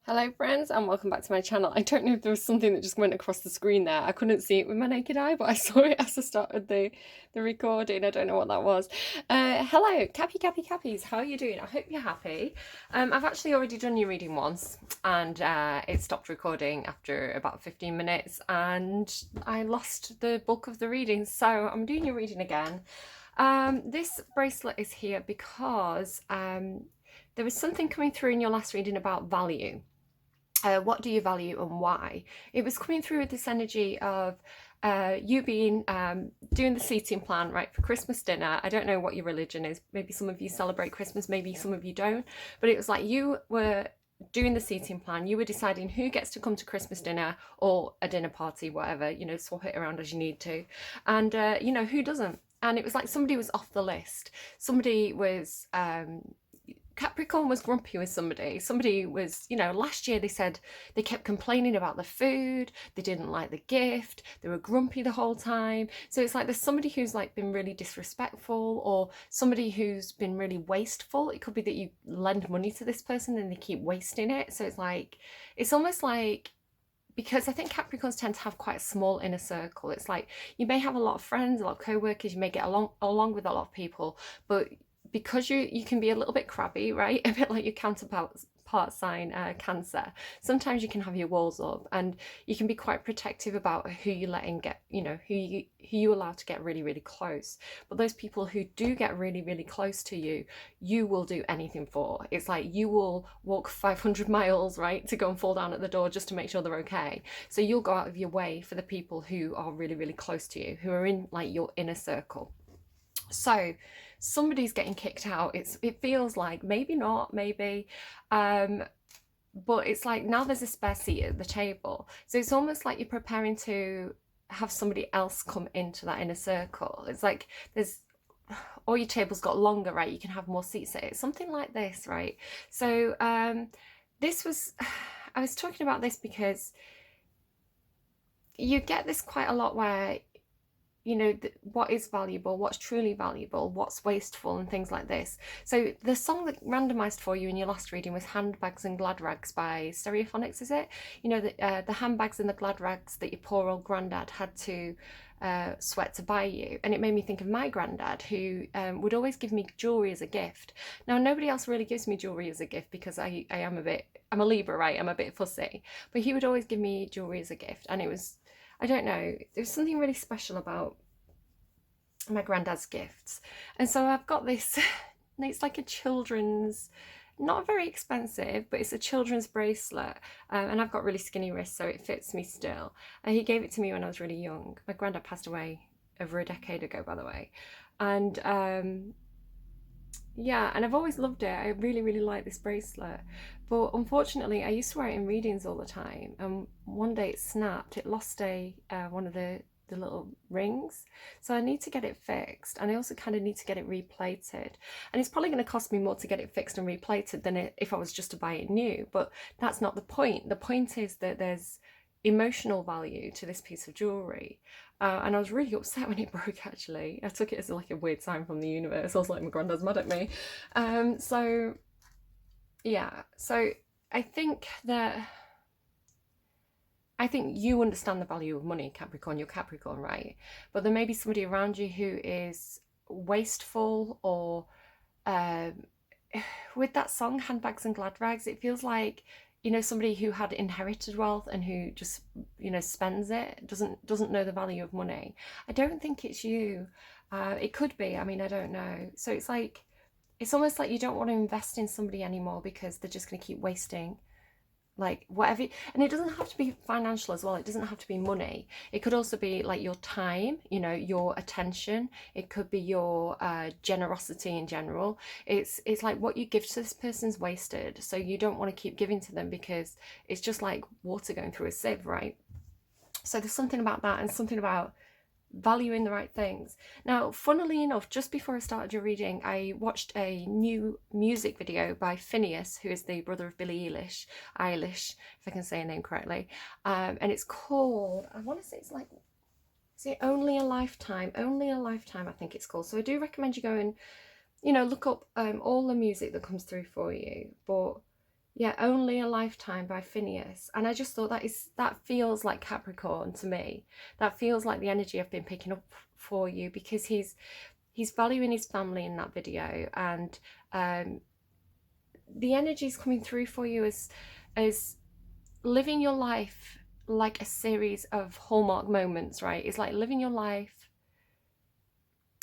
Hello friends and welcome back to my channel. I don't know if there was something that just went across the screen there. I couldn't see it with my naked eye, but I saw it as I started the recording. I don't know what that was. Hello, Cappies. How are you doing? I hope you're happy. I've actually already done your reading once and it stopped recording after about 15 minutes and I lost the bulk of the reading. So I'm doing your reading again. This bracelet is here because there was something coming through in your last reading about value. What do you value and why? It was coming through with this energy of you being doing the seating plan, right, for Christmas dinner. I don't know what your religion is. Maybe some of you celebrate Christmas, maybe some of you don't. But it was like you were doing the seating plan. You were deciding who gets to come to Christmas dinner or a dinner party, whatever, you know, swap it around as you need to. And, you know, who doesn't? And it was like somebody was off the list. Somebody was Capricorn was grumpy with somebody. Somebody was, you know, last year they said they kept complaining about the food, they didn't like the gift, they were grumpy the whole time. So it's like there's somebody who's like been really disrespectful or somebody who's been really wasteful. It could be that you lend money to this person and they keep wasting it. So it's like, it's almost like, because I think Capricorns tend to have quite a small inner circle. It's like you may have a lot of friends, a lot of co-workers, you may get along with a lot of people, but because you can be a little bit crabby, right? A bit like your counterpart sign, Cancer. Sometimes you can have your walls up and you can be quite protective about who you let in get, you know, who you allow to get really, really close. But those people who do get really, really close to you, you will do anything for. It's like you will walk 500 miles, right, to go and fall down at the door just to make sure they're okay. So you'll go out of your way for the people who are really, really close to you, who are in like your inner circle. So somebody's getting kicked out. It feels like, maybe not, maybe, but it's like now there's a spare seat at the table. So it's almost like you're preparing to have somebody else come into that inner circle. It's like there's, or your table's got longer, right? You can have more seats at it. Something like this, right? So this was, I was talking about this because you get this quite a lot where, you know, what is valuable, what's truly valuable, what's wasteful, and things like this. So the song that randomized for you in your last reading was Handbags and Glad Rags by Stereophonics, is it? You know, the handbags and the glad rags that your poor old granddad had to sweat to buy you. And it made me think of my granddad, who would always give me jewelry as a gift. Now, nobody else really gives me jewelry as a gift because I'm a Libra, right? I'm a bit fussy. But he would always give me jewelry as a gift. And it was, I don't know, there was something really special about my granddad's gifts. And so I've got this, it's like a children's, not very expensive, but it's a children's bracelet. And I've got really skinny wrists, so it fits me still. He gave it to me when I was really young. My granddad passed away over a decade ago, by the way. And yeah, and I've always loved it. I really, really like this bracelet. But unfortunately, I used to wear it in readings all the time. And one day it snapped. It lost one of the little rings. So I need to get it fixed. And I also kind of need to get it replated. And it's probably going to cost me more to get it fixed and replated than if I was just to buy it new. But that's not the point. The point is that there's emotional value to this piece of jewelry. And I was really upset when it broke, actually. I took it as like a weird sign from the universe. I was like, my granddad's mad at me. So yeah, so I think you understand the value of money, Capricorn. You're Capricorn, right? But there may be somebody around you who is wasteful or with that song, Handbags and Glad Rags, it feels like, you know, somebody who had inherited wealth and who just, you know, spends it, doesn't know the value of money. I don't think it's you. It could be. I mean, I don't know. So it's like, it's almost like you don't want to invest in somebody anymore because they're just going to keep wasting like whatever. And it doesn't have to be financial as well. It doesn't have to be money. It could also be like your time, you know, your attention. It could be your generosity in general. It's like what you give to this person's wasted, so you don't want to keep giving to them because it's just like water going through a sieve, right? So there's something about that, and something about valuing the right things. Now, funnily enough, just before I started your reading, I watched a new music video by Phineas, who is the brother of Billie Eilish, if I can say her name correctly. And it's called, I want to say it's like, is it Only a Lifetime? Only a Lifetime, I think it's called. So I do recommend you go and, you know, look up all the music that comes through for you. But Yeah, Only a Lifetime by Phineas. And I just thought that feels like Capricorn to me. That feels like the energy I've been picking up for you, because he's valuing his family in that video, and the energy is coming through for you as living your life like a series of hallmark moments, right? It's like living your life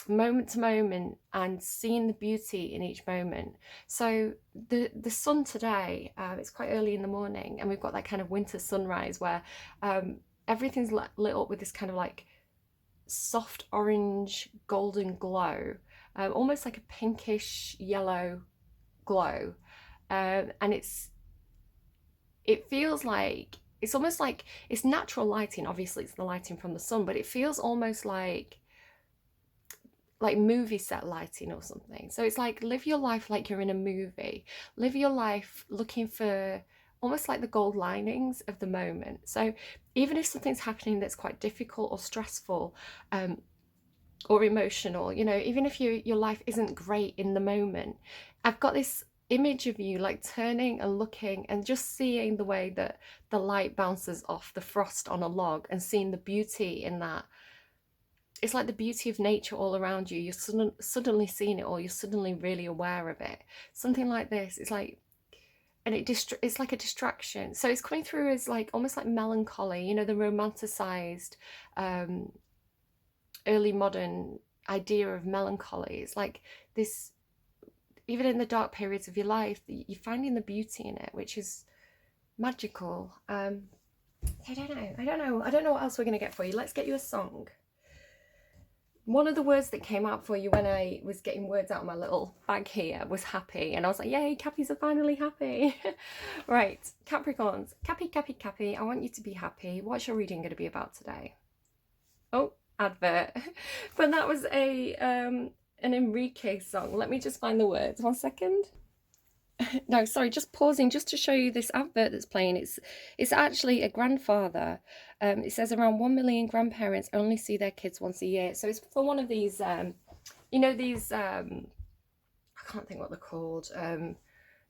moment to moment and seeing the beauty in each moment. So the sun today, it's quite early in the morning, and we've got that kind of winter sunrise where everything's lit up with this kind of like soft orange golden glow, almost like a pinkish yellow glow, and it feels like, it's almost like it's natural lighting. Obviously it's the lighting from the sun, but it feels almost like movie set lighting or something. So it's like, live your life like you're in a movie. Live your life looking for almost like the gold linings of the moment. So even if something's happening that's quite difficult or stressful, or emotional, you know, even if your life isn't great in the moment, I've got this image of you like turning and looking and just seeing the way that the light bounces off the frost on a log, and seeing the beauty in that. It's like the beauty of nature all around you. You're suddenly seeing it all. You're suddenly really aware of it. Something like this. It's like, and it's like a distraction. So it's coming through as like almost like melancholy. You know, the romanticized early modern idea of melancholy. It's like this. Even in the dark periods of your life, you're finding the beauty in it, which is magical. I don't know what else we're gonna get for you. Let's get you a song. One of the words that came out for you when I was getting words out of my little bag here was happy. And I was like, yay, Cappies are finally happy. Right, Capricorns. Cappy, I want you to be happy. What's your reading going to be about today? Oh, advert. But that was an Enrique song. Let me just find the words. 1 second. No, sorry, just pausing just to show you this advert that's playing. It's actually a grandfather. It says around 1 million grandparents only see their kids once a year. So it's for one of these, you know, these, I can't think what they're called,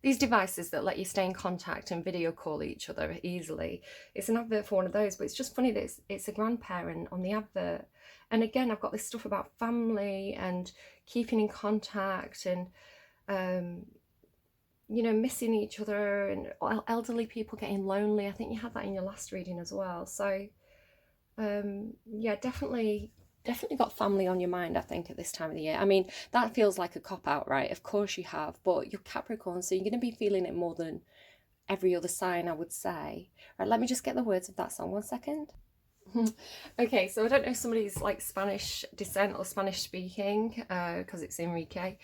these devices that let you stay in contact and video call each other easily. It's an advert for one of those, but it's just funny that it's a grandparent on the advert. And again, I've got this stuff about family and keeping in contact and, you know, missing each other, and elderly people getting lonely. I think you had that in your last reading as well. So yeah, definitely got family on your mind, I think, at this time of the year. I mean, that feels like a cop-out, right? Of course you have, but you're Capricorn, so you're going to be feeling it more than every other sign, I would say. Right, let me just get the words of that song. 1 second. Okay, so I don't know if somebody's like Spanish descent or Spanish speaking, because it's Enrique.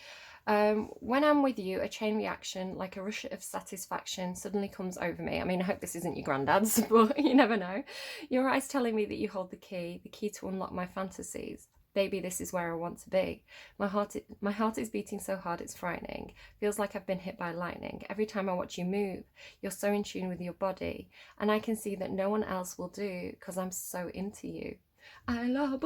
When I'm with you, a chain reaction, like a rush of satisfaction, suddenly comes over me. I mean, I hope this isn't your granddad's, but you never know. Your eyes telling me that you hold the key to unlock my fantasies. Baby, this is where I want to be. My heart is beating so hard it's frightening. Feels like I've been hit by lightning. Every time I watch you move, you're so in tune with your body, and I can see that no one else will do because I'm so into you. I love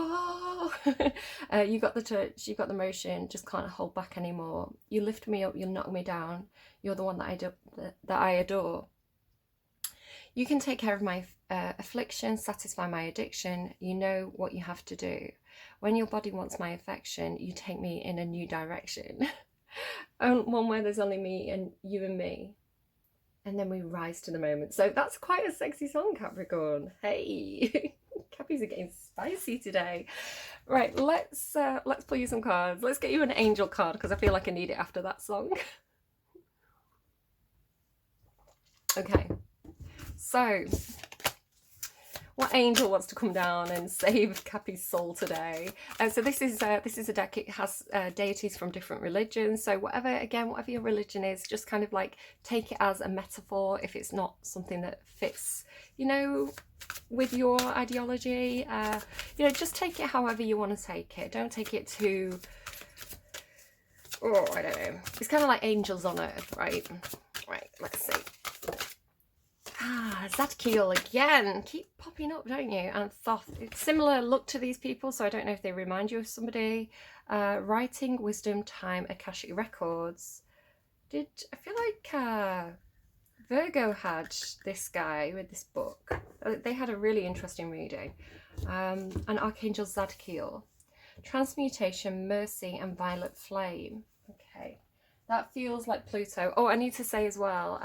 you got the touch, you got the motion, just can't hold back anymore. You lift me up, you knock me down. You're the one that I adore. You can take care of my affliction, satisfy my addiction. You know what you have to do. When your body wants my affection, you take me in a new direction. One where there's only me and you and me. And then we rise to the moment. So that's quite a sexy song, Capricorn. Hey, Cappies are getting spicy today. Right, let's pull you some cards. Let's get you an angel card, because I feel like I need it after that song. Okay, so what angel wants to come down and save Cappy's soul today? So this is a deck. It has deities from different religions. So whatever your religion is, just kind of like take it as a metaphor. If it's not something that fits, you know, with your ideology, you know, just take it however you want to take it. Don't take it too, oh, I don't know. It's kind of like angels on earth, right? Right, let's see. Zadkiel again. Keep popping up, don't you? And Thoth. It's similar look to these people, so I don't know if they remind you of somebody. Writing, wisdom, time, Akashic records. I feel like Virgo had this guy with this book. They had a really interesting reading. An Archangel Zadkiel. Transmutation, mercy, and violet flame. Okay, that feels like Pluto. Oh, I need to say as well,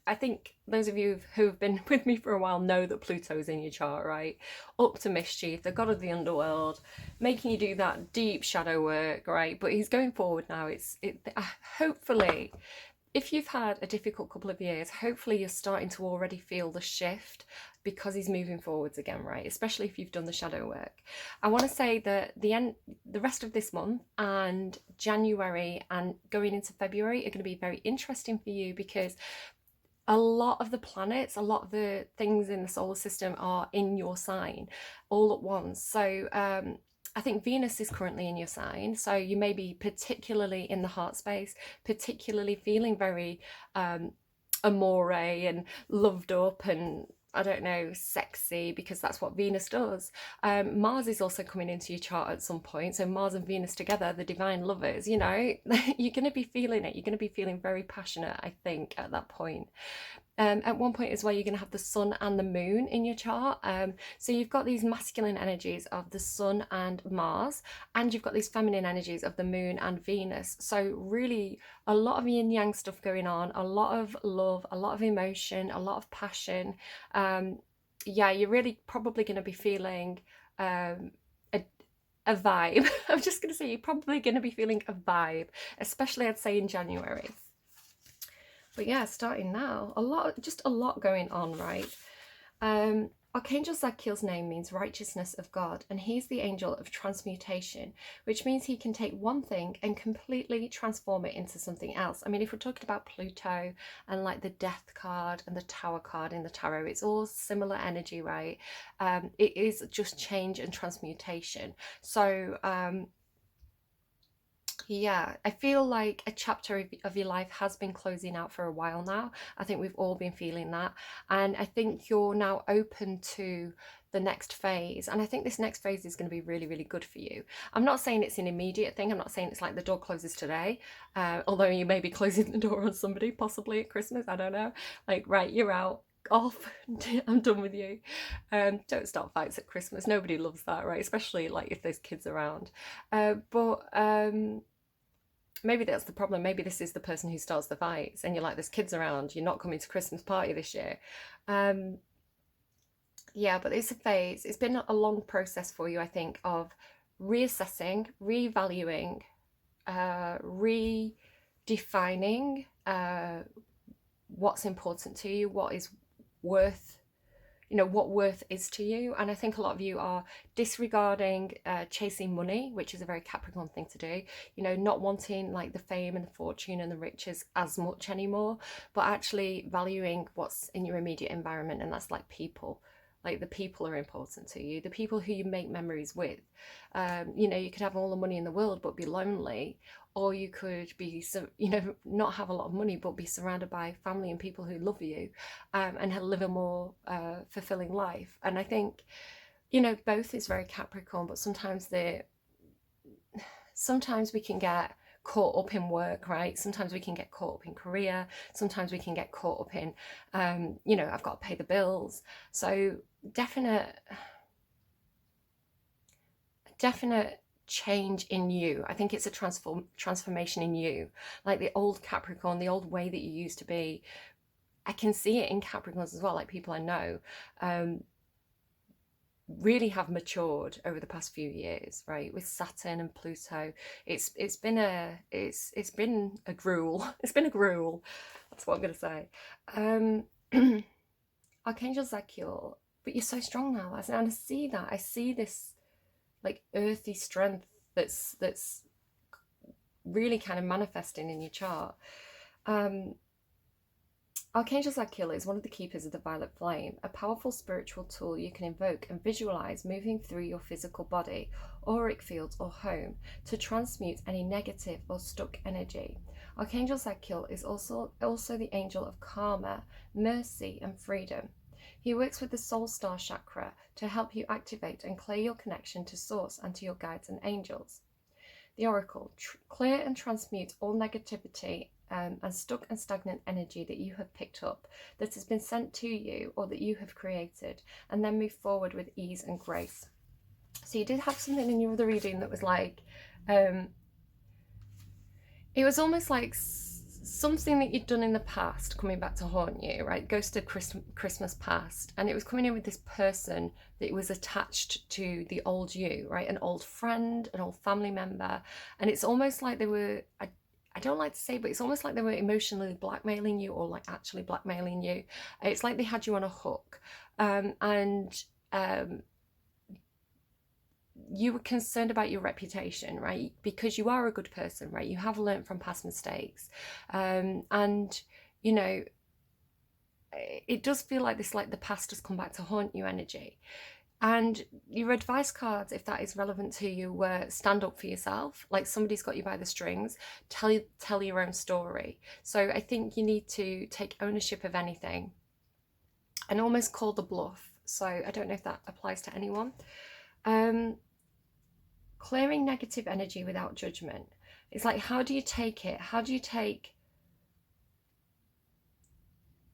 I think those of you who've been with me for a while know that Pluto's in your chart, right? Up to mischief, the god of the underworld, making you do that deep shadow work, right? But he's going forward now. Hopefully, if you've had a difficult couple of years, hopefully you're starting to already feel the shift because he's moving forwards again, right? Especially if you've done the shadow work. I want to say that the rest of this month and January and going into February are going to be very interesting for you, because a lot of the planets, a lot of the things in the solar system are in your sign all at once. So I think Venus is currently in your sign, so you may be particularly in the heart space, particularly feeling very amore and loved up and, I don't know, sexy, because that's what Venus does. Mars is also coming into your chart at some point, so Mars and Venus together, the divine lovers, you know, you're going to be feeling it. You're going to be feeling very passionate, I think, at that point. At one point as well, you're going to have the sun and the moon in your chart. So you've got these masculine energies of the sun and Mars, and you've got these feminine energies of the moon and Venus. So really a lot of yin yang stuff going on, a lot of love, a lot of emotion, a lot of passion. Yeah, you're really probably going to be feeling a vibe. I'm just going to say you're probably going to be feeling a vibe, especially I'd say in January. But yeah, starting now, just a lot going on, right? Archangel Zadkiel's name means righteousness of God, and he's the angel of transmutation, which means he can take one thing and completely transform it into something else. I mean, if we're talking about Pluto and like the death card and the tower card in the tarot, it's all similar energy, right? It is just change and transmutation. So yeah, I feel like a chapter of your life has been closing out for a while now. I think we've all been feeling that. And I think you're now open to the next phase. And I think this next phase is going to be really, really good for you. I'm not saying it's an immediate thing. I'm not saying it's like the door closes today. Although you may be closing the door on somebody, possibly at Christmas. I don't know. Like, right, you're out. Off, I'm done with you. Don't start fights at Christmas. Nobody loves that, right? Especially like if there's kids around. Maybe that's the problem. Maybe this is the person who starts the fights, and you're like, there's kids around, you're not coming to Christmas party this year. Yeah, but it's a phase. It's been a long process for you, I think, of reassessing, revaluing, redefining what's important to you, what is worth, you know, what worth is to you. And I think a lot of you are disregarding chasing money, which is a very Capricorn thing to do, you know, not wanting like the fame and the fortune and the riches as much anymore, but actually valuing what's in your immediate environment, and that's like people. Like the people are important to you, the people who you make memories with. You know, you could have all the money in the world but be lonely, or you could be, you know, not have a lot of money but be surrounded by family and people who love you, and live a more fulfilling life. And I think, you know, both is very Capricorn, but sometimes we can get caught up in work, right? Sometimes we can get caught up in career. Sometimes we can get caught up in, you know, I've got to pay the bills. So definite change in you. I think it's a transformation in you. Like the old Capricorn, the old way that you used to be. I can see it in Capricorns as well, like people I know. Really have matured over the past few years, right? With Saturn and Pluto, it's been a gruel. It's been a gruel. That's what I'm gonna say. Archangel Zadkiel, but you're so strong now. And I see that. I see this like earthy strength that's really kind of manifesting in your chart. Archangel Zadkiel is one of the keepers of the violet flame, a powerful spiritual tool you can invoke and visualize moving through your physical body, auric fields or home to transmute any negative or stuck energy. Archangel Zadkiel is also the angel of karma, mercy and freedom. He works with the soul star chakra to help you activate and clear your connection to source and to your guides and angels. The oracle, clear and transmute all negativity and stuck and stagnant energy that you have picked up, that has been sent to you or that you have created, and then move forward with ease and grace. So you did have something in your other reading that was like, it was almost like something that you'd done in the past coming back to haunt you, right? Ghost of Christmas past. And it was coming in with this person that was attached to the old you, right? An old friend, an old family member. And it's almost like they were, I don't like to say, but it's almost like they were emotionally blackmailing you, or like actually blackmailing you. It's like they had you on a hook. You were concerned about your reputation, right? Because you are a good person, right? You have learned from past mistakes. And, you know, it does feel like this, like the past has come back to haunt you energy. And your advice cards, if that is relevant to you, were stand up for yourself. Like somebody's got you by the strings. Tell your own story. So I think you need to take ownership of anything and almost call the bluff. So I don't know if that applies to anyone. Clearing negative energy without judgment. It's like, how do you take it? How do you take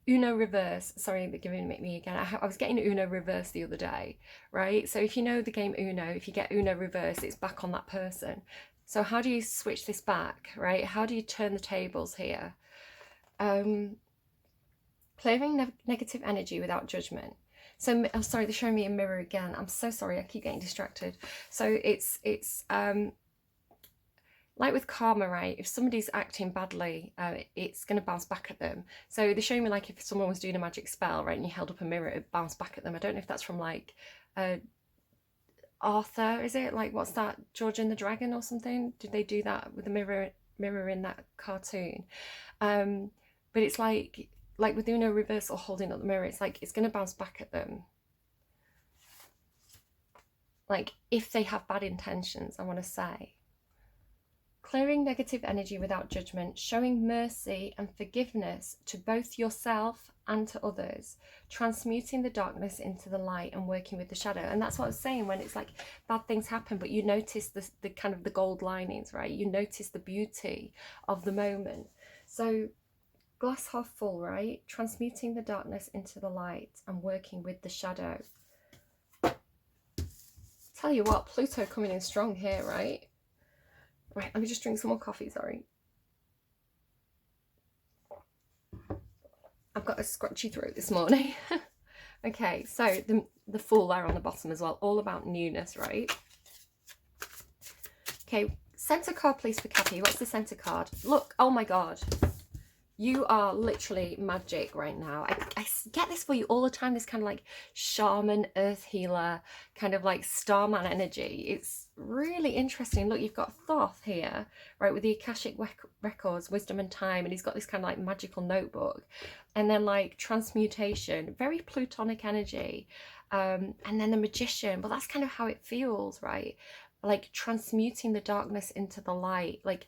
Uno reverse? Sorry, they're giving me again. I was getting Uno reverse the other day, right? So if you know the game Uno, if you get Uno reverse, it's back on that person. So how do you switch this back, right? How do you turn the tables here? Clearing negative energy without judgment. So, oh, sorry, they're showing me a mirror again. I'm so sorry, I keep getting distracted. So it's like with karma, right? If somebody's acting badly, it's going to bounce back at them. So they're showing me like if someone was doing a magic spell, right, and you held up a mirror, it bounced back at them. I don't know if that's from like Arthur, is it? Like, what's that? George and the Dragon or something? Did they do that with the mirror in that cartoon? But it's like with Uno reverse or holding up the mirror, it's like it's going to bounce back at them. Like, if they have bad intentions, I want to say. Clearing negative energy without judgment, showing mercy and forgiveness to both yourself and to others, transmuting the darkness into the light and working with the shadow. And that's what I was saying, when it's like bad things happen, but you notice the kind of the gold linings, right? You notice the beauty of the moment. So glass half full, right? Transmuting the darkness into the light and working with the shadow. Tell you what, Pluto coming in strong here, right? Right, let me just drink some more coffee, sorry. I've got a scratchy throat this morning. Okay, so the Fool there on the bottom as well, all about newness, right? Okay, centre card please for Cappy. What's the centre card? Look, oh my God. You are literally magic right now. I get this for you all the time, this kind of like shaman, earth healer, kind of like starman energy. It's really interesting. Look, you've got Thoth here, right, with the Akashic records, wisdom and time, and he's got this kind of like magical notebook. And then like transmutation, very plutonic energy. And then the magician, well, that's kind of how it feels, right? Like transmuting the darkness into the light, like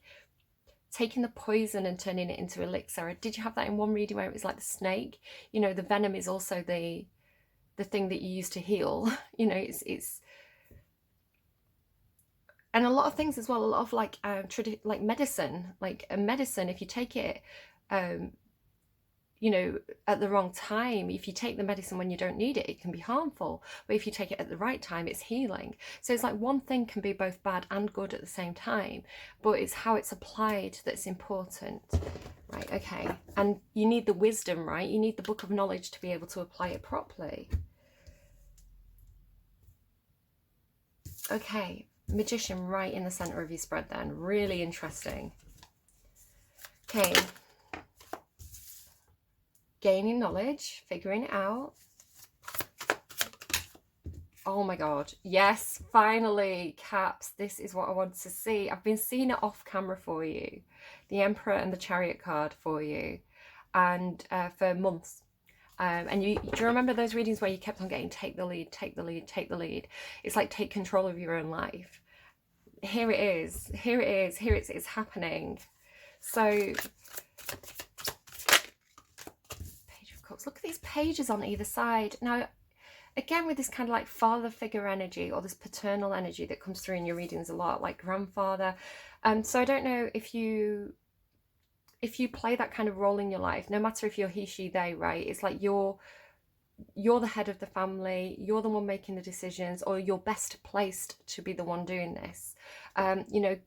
taking the poison and turning it into elixir. Did you have that in one reading where it was like the snake? You know, the venom is also the thing that you use to heal. You know, it's and a lot of things as well. A lot of like like medicine, like a medicine. If you take it, you know, at the wrong time, if you take the medicine when you don't need it, it can be harmful. But if you take it at the right time, it's healing. So it's like one thing can be both bad and good at the same time, but it's how it's applied that's important. Right, okay. And you need the wisdom, right? You need the book of knowledge to be able to apply it properly. Okay, magician right in the center of your spread then. Really interesting. Okay. Gaining knowledge, figuring it out. Oh my God. Yes, finally, Caps. This is what I wanted to see. I've been seeing it off camera for you. The Emperor and the Chariot card for you. And for months. And do you remember those readings where you kept on getting take the lead, take the lead, take the lead? It's like take control of your own life. Here it is. Here it is. Here it's happening. So look at these pages on either side. Now, again, with this kind of like father figure energy or this paternal energy that comes through in your readings a lot, like grandfather. So I don't know if you if you play that kind of role in your life, no matter if you're he, she, they, right? It's like you're the head of the family, you're the one making the decisions, or you're best placed to be the one doing this. You know,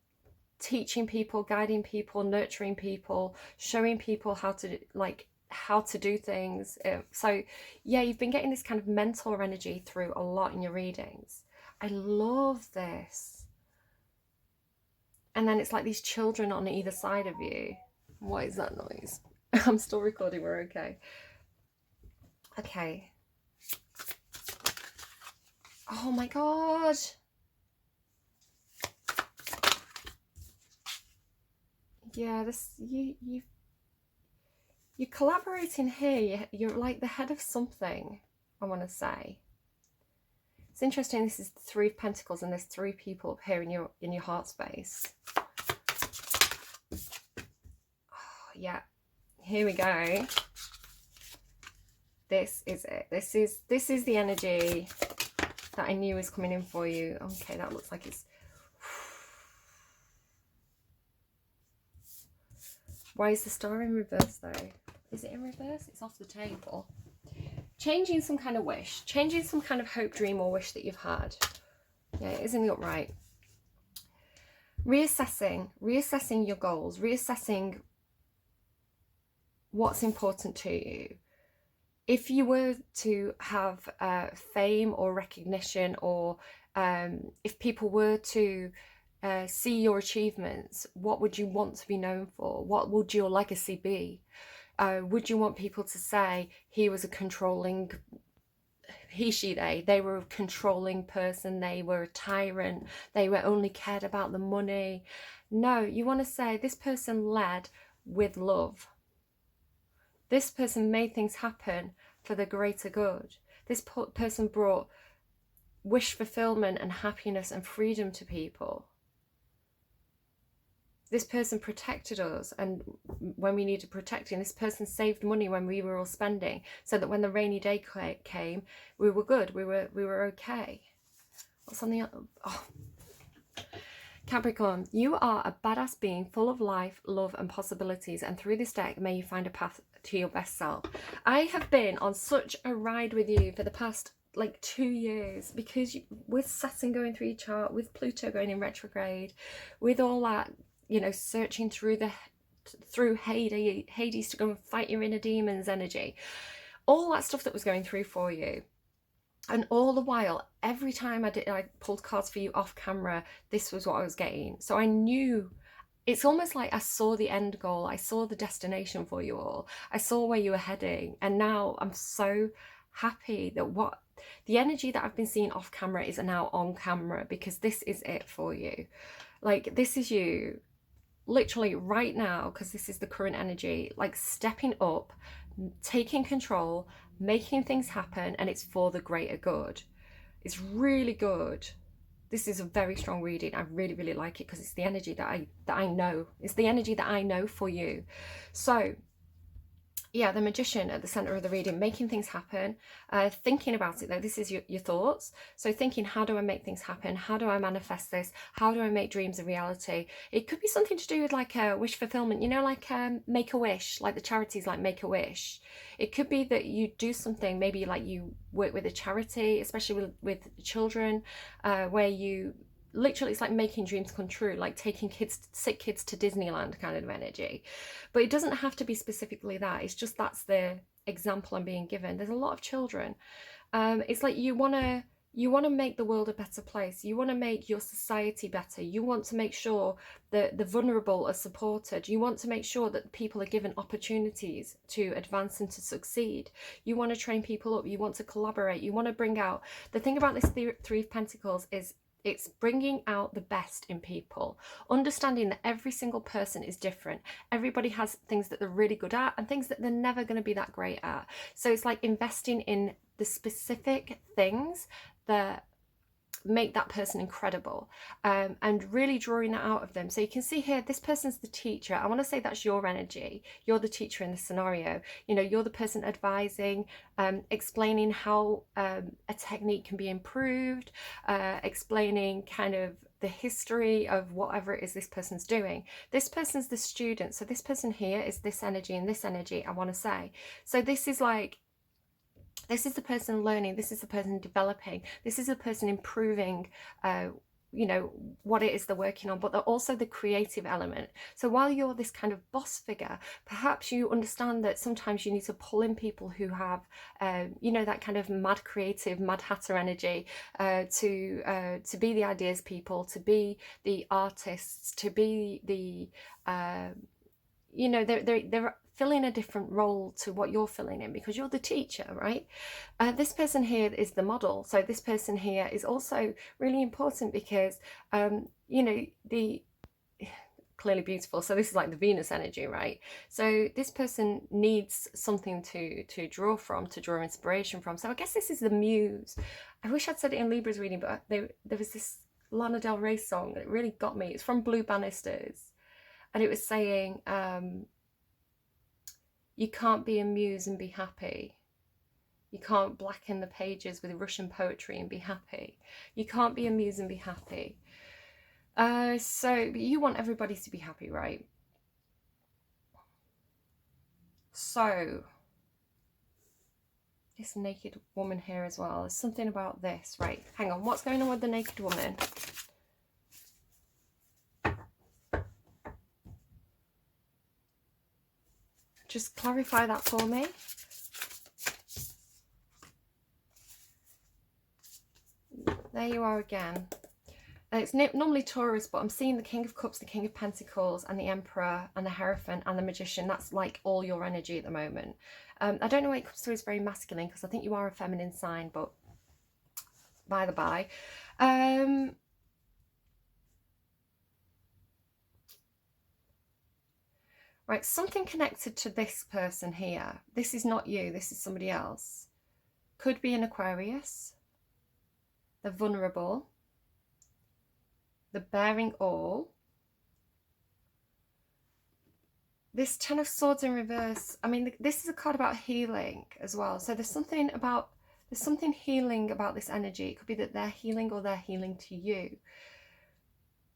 teaching people, guiding people, nurturing people, showing people how to do things. So yeah, you've been getting this kind of mentor energy through a lot in your readings. I love this. And then it's like these children on either side of you. What is that noise? I'm still recording, we're okay. Okay. Oh my god. Yeah, this you're collaborating here. You're like the head of something, I want to say. It's interesting, this is the Three of Pentacles, and there's three people up here in your heart space. Oh, yeah, here we go. This is it. This is the energy that I knew was coming in for you. Okay, that looks like it's... Why is the star in reverse though? Is it in reverse? It's off the table. Changing some kind of wish, changing some kind of hope, dream, or wish that you've had. Yeah, it is in the upright. Reassessing your goals, reassessing what's important to you. If you were to have fame or recognition, or if people were to see your achievements, what would you want to be known for? What would your legacy be? Would you want people to say he was a controlling, he, she, they were a controlling person, they were a tyrant, they were only cared about the money? No, you want to say this person led with love. This person made things happen for the greater good. This person brought wish fulfillment and happiness and freedom to people. This person protected us, and when we needed protecting, this person saved money when we were all spending, so that when the rainy day came, we were good, we were okay. What's on the other? Oh. Capricorn, you are a badass being full of life, love and possibilities, and through this deck may you find a path to your best self. I have been on such a ride with you for the past like 2 years, because with Saturn going through your chart, with Pluto going in retrograde, with all that, you know, searching through Hades to go and fight your inner demons energy, all that stuff that was going through for you. And all the while, every time I pulled cards for you off camera, this was what I was getting. So I knew, it's almost like I saw the end goal. I saw the destination for you all. I saw where you were heading. And now I'm so happy that the energy that I've been seeing off camera is now on camera, because this is it for you. Like, this is you literally right now, because this is the current energy, like stepping up, taking control, making things happen, and it's for the greater good. It's really good. This is a very strong reading. I really, really like it, because it's the energy that I know. It's the energy that I know for you. So yeah, the Magician at the center of the reading, making things happen, thinking about it though. This is your thoughts. So thinking, how do I make things happen? How do I manifest this? How do I make dreams a reality? It could be something to do with like wish fulfillment, you know, like Make-A-Wish, like the charities like Make-A-Wish. It could be that you do something, maybe like you work with a charity, especially with children, where you literally, it's like making dreams come true, like taking sick kids to Disneyland kind of energy. But it doesn't have to be specifically that. It's just that's the example I'm being given. There's a lot of children. It's like you want to make the world a better place. You want to make your society better. You want to make sure that the vulnerable are supported. You want to make sure that people are given opportunities to advance and to succeed. You want to train people up. You want to collaborate. You want to bring out, the thing about this Three of Pentacles is it's bringing out the best in people, understanding that every single person is different. Everybody has things that they're really good at and things that they're never going to be that great at. So it's like investing in the specific things that make that person incredible, and really drawing that out of them. So you can see here, this person's the teacher. I want to say that's your energy. You're the teacher in this scenario. You know, you're the person advising, explaining how a technique can be improved, explaining kind of the history of whatever it is this person's doing. This person's the student. So this person here is this energy and this energy, I want to say. So this is like, this is the person learning, this is the person developing, this is the person improving, you know, what it is they're working on, but they're also the creative element. So while you're this kind of boss figure, perhaps you understand that sometimes you need to pull in people who have, you know, that kind of mad creative, mad hatter energy, to be the ideas people, to be the artists, to be the, you know, they're filling a different role to what you're filling in, because you're the teacher, right? This person here is the model. So this person here is also really important because, you know, the clearly beautiful. So this is like the Venus energy, right? So this person needs something to draw from, to draw inspiration from. So I guess this is the muse. I wish I'd said it in Libra's reading, but there was this Lana Del Rey song that really got me. It's from Blue Bannisters. And it was saying, you can't be a muse and be happy. You can't blacken the pages with Russian poetry and be happy. You can't be a muse and be happy. So you want everybody to be happy, right? So this naked woman here as well. There's something about this, right? Hang on, what's going on with the naked woman? Just clarify that for me. There you are again. It's normally Taurus, but I'm seeing the King of Cups, the King of Pentacles, and the Emperor, and the Hierophant, and the Magician. That's like all your energy at the moment. I don't know why it comes through as very masculine, because I think you are a feminine sign, but by the by. Right, something connected to this person here. This is not you, this is somebody else. Could be an Aquarius. They're vulnerable. They're bearing all. This Ten of Swords in reverse, I mean, this is a card about healing as well. So there's something healing about this energy. It could be that they're healing or they're healing to you.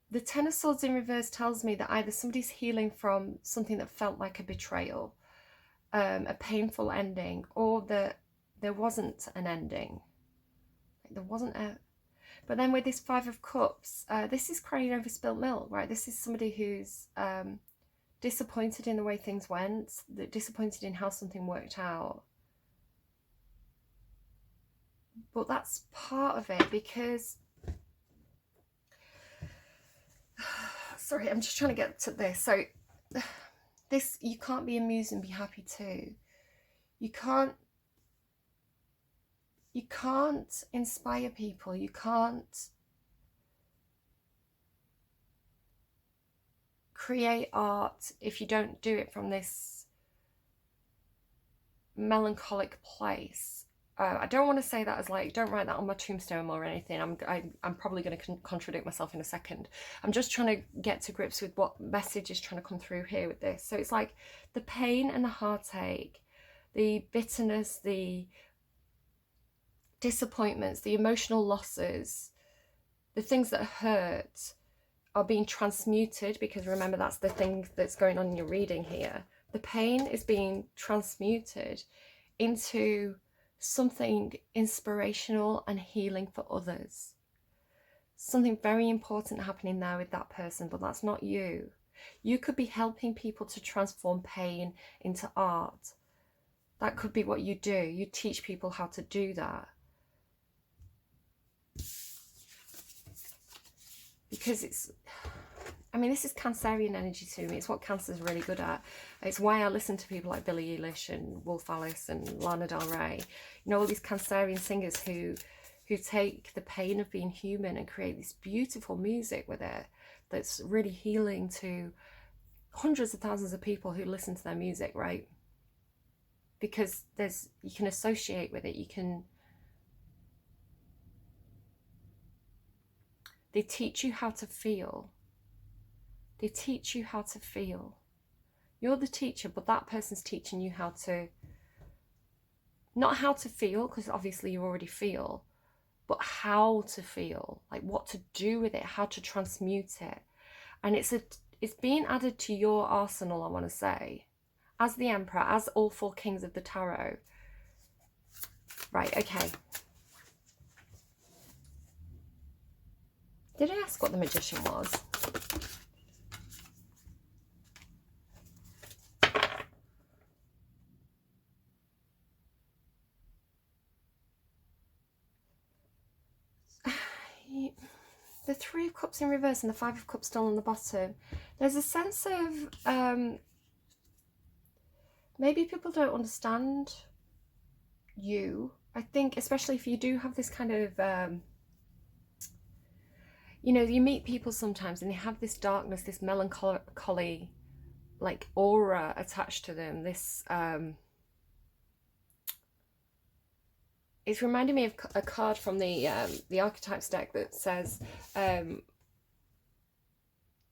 The Ten of Swords in reverse tells me that either somebody's healing from something that felt like a betrayal, a painful ending, or that there wasn't an ending. There wasn't a... But then with this Five of Cups, this is crying over spilt milk, right? This is somebody who's disappointed in the way things went, disappointed in how something worked out. But that's part of it, because... Sorry, I'm just trying to get to this. So this, you can't be amused and be happy too. You can't inspire people. You can't create art if you don't do it from this melancholic place. I don't want to say that as like, don't write that on my tombstone or anything. I'm probably going to contradict myself in a second. I'm just trying to get to grips with what message is trying to come through here with this. So it's like the pain and the heartache, the bitterness, the disappointments, the emotional losses, the things that hurt are being transmuted, because remember, that's the thing that's going on in your reading here. The pain is being transmuted into something inspirational and healing for others. Something very important happening there with that person, but that's not you. You could be helping people to transform pain into art. That could be what you do. You teach people how to do that. Because it's, I mean, this is Cancerian energy to me. It's what Cancer's really good at. It's why I listen to people like Billie Eilish and Wolf Alice and Lana Del Rey. You know, all these Cancerian singers who take the pain of being human and create this beautiful music with it that's really healing to hundreds of thousands of people who listen to their music, right? Because you can associate with it. You can... They teach you how to feel. They teach you how to feel. You're the teacher, but that person's teaching you how to, not how to feel, because obviously you already feel, but how to feel, like what to do with it, how to transmute it. And it's being added to your arsenal, I want to say, as the Emperor, as all 4 kings of the tarot. Right, okay. Did I ask what the Magician was? The 3 of Cups in reverse and the 5 of Cups still on the bottom. There's a sense of maybe people don't understand you. I think especially if you do have this kind of you know, you meet people sometimes and they have this darkness, this melancholy like aura attached to them. This it's reminding me of a card from the Archetypes deck that says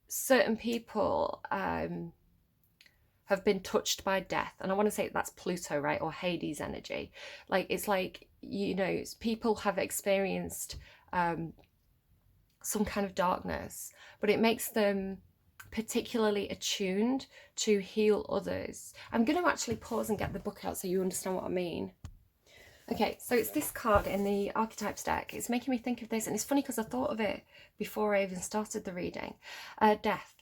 certain people have been touched by death, and I want to say that's Pluto, right, or Hades energy. Like, it's like, you know, people have experienced some kind of darkness, but it makes them particularly attuned to heal others. I'm going to actually pause and get the book out so you understand what I mean. Okay, so it's this card in the Archetypes deck. It's making me think of this, and it's funny because I thought of it before I even started the reading. Death.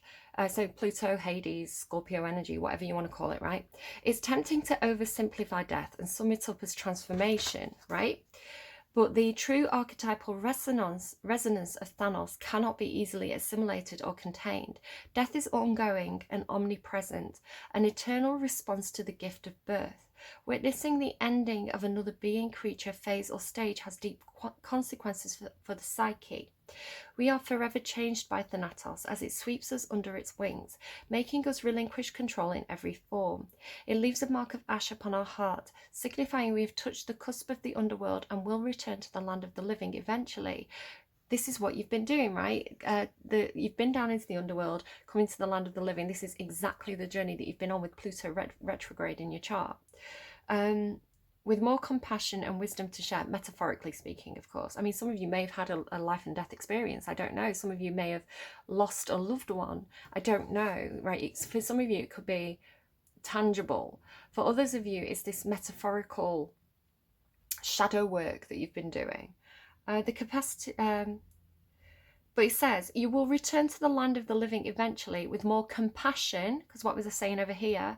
So Pluto, Hades, Scorpio energy, whatever you want to call it, right? It's tempting to oversimplify death and sum it up as transformation, right? But the true archetypal resonance of Thanos cannot be easily assimilated or contained. Death is ongoing and omnipresent, an eternal response to the gift of birth. Witnessing the ending of another being, creature, phase, or stage has deep consequences for the psyche. We are forever changed by Thanatos as it sweeps us under its wings, making us relinquish control in every form. It leaves a mark of ash upon our heart, signifying we have touched the cusp of the underworld and will return to the land of the living eventually. This is what you've been doing, right? You've been down into the underworld, coming to the land of the living. This is exactly the journey that you've been on with Pluto retrograde in your chart. With more compassion and wisdom to share, metaphorically speaking, of course. I mean, some of you may have had a life and death experience. I don't know. Some of you may have lost a loved one. I don't know, right? For some of you, it could be tangible. For others of you, it's this metaphorical shadow work that you've been doing. The capacity... but it says, you will return to the land of the living eventually with more compassion, because what was I saying over here,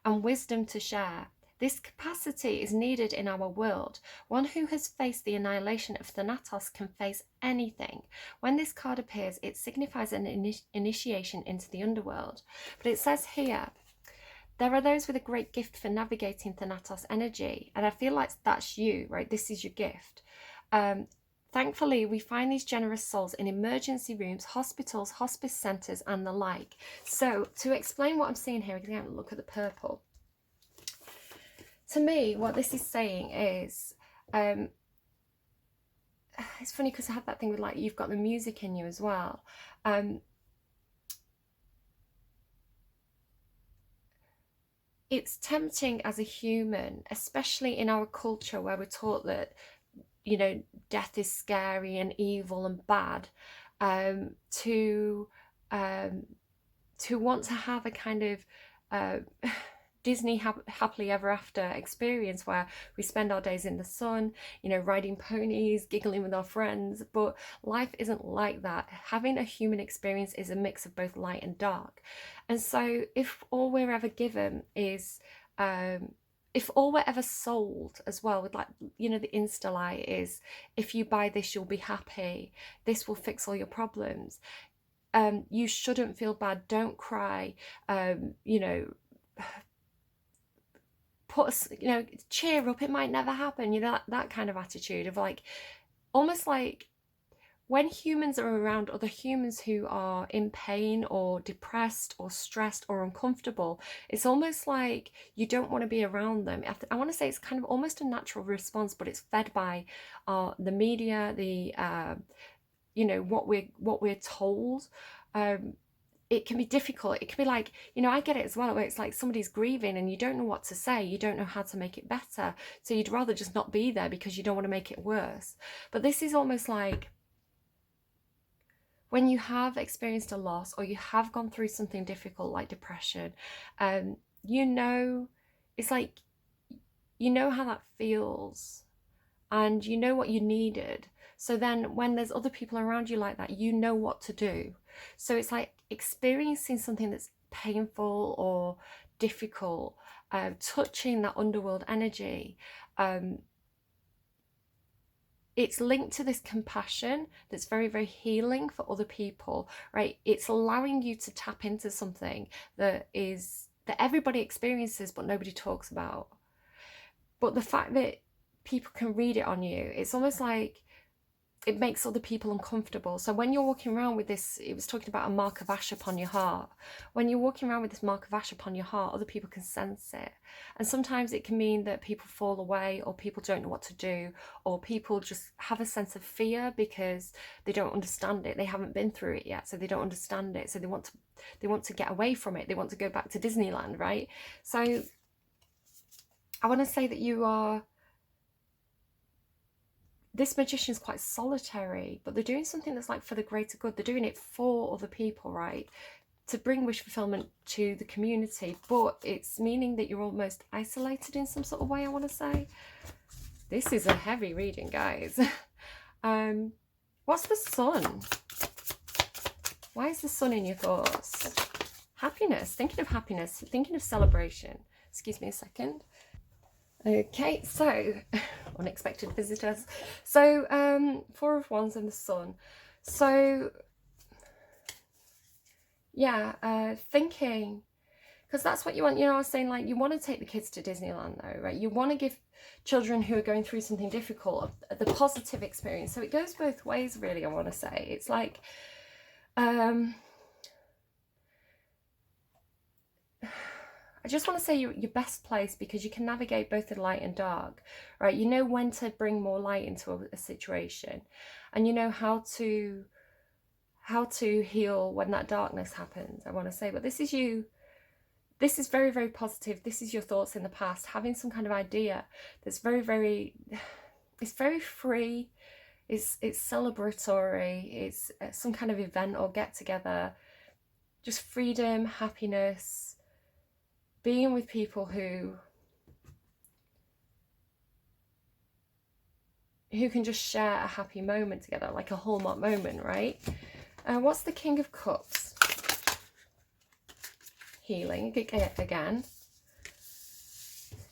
and wisdom to share. This capacity is needed in our world. One who has faced the annihilation of Thanatos can face anything. When this card appears, it signifies an initiation into the underworld. But it says here, there are those with a great gift for navigating Thanatos energy. And I feel like that's you, right? This is your gift. Thankfully, we find these generous souls in emergency rooms, hospitals, hospice centres, and the like. So, to explain what I'm seeing here, again, look at the purple. To me, what this is saying is, it's funny because I have that thing with, like, you've got the music in you as well. It's tempting as a human, especially in our culture where we're taught that, you know, death is scary and evil and bad, to want to have a kind of Disney happily ever after experience where we spend our days in the sun, you know, riding ponies, giggling with our friends. But life isn't like that. Having a human experience is a mix of both light and dark. And so if all we're ever given is if all we're ever sold as well with, like, you know, the Insta light is, if you buy this you'll be happy, this will fix all your problems, you shouldn't feel bad, don't cry, you know, put us, you know, cheer up, it might never happen, you know, that kind of attitude of, like, almost like when humans are around other humans who are in pain or depressed or stressed or uncomfortable, it's almost like you don't want to be around them. I want to say it's kind of almost a natural response, but it's fed by the media, you know, what we're told. It can be difficult. It can be like, you know, I get it as well, where it's like somebody's grieving and you don't know what to say, you don't know how to make it better, so you'd rather just not be there because you don't want to make it worse. But this is almost like when you have experienced a loss, or you have gone through something difficult like depression, you know, it's like, you know how that feels, and you know what you needed. So then when there's other people around you like that, you know what to do. So it's like experiencing something that's painful or difficult, touching that underworld energy. It's linked to this compassion that's very, very healing for other people, right? It's allowing you to tap into something that everybody experiences but nobody talks about. But the fact that people can read it on you, it's almost like it makes other people uncomfortable. So when you're walking around with this, it was talking about a mark of ash upon your heart. When you're walking around with this mark of ash upon your heart, other people can sense it. And sometimes it can mean that people fall away, or people don't know what to do, or people just have a sense of fear because they don't understand it. They haven't been through it yet, so they don't understand it. So they want to get away from it. They want to go back to Disneyland, right? So I want to say that this magician is quite solitary, but they're doing something that's like for the greater good. They're doing it for other people, right? To bring wish fulfillment to the community, but it's meaning that you're almost isolated in some sort of way, I want to say. This is a heavy reading, guys. What's the sun? Why is the sun in your thoughts? Happiness, thinking of happiness, thinking of celebration. Excuse me a second. Okay, so unexpected visitors. So Four of Wands and the Sun. So yeah, thinking, because that's what you want. You know, I was saying, like, you want to take the kids to Disneyland though, right? You want to give children who are going through something difficult the positive experience. So it goes both ways, really, I want to say. It's like I just want to say you're best placed because you can navigate both the light and dark, right? You know when to bring more light into a situation, and you know how to heal when that darkness happens, I want to say. But this is you. This is very, very positive. This is your thoughts in the past, having some kind of idea that's very, very, it's very free. It's celebratory. It's some kind of event or get together. Just freedom, happiness, being with people who can just share a happy moment together, like a Hallmark moment, right? What's the King of Cups? Healing again.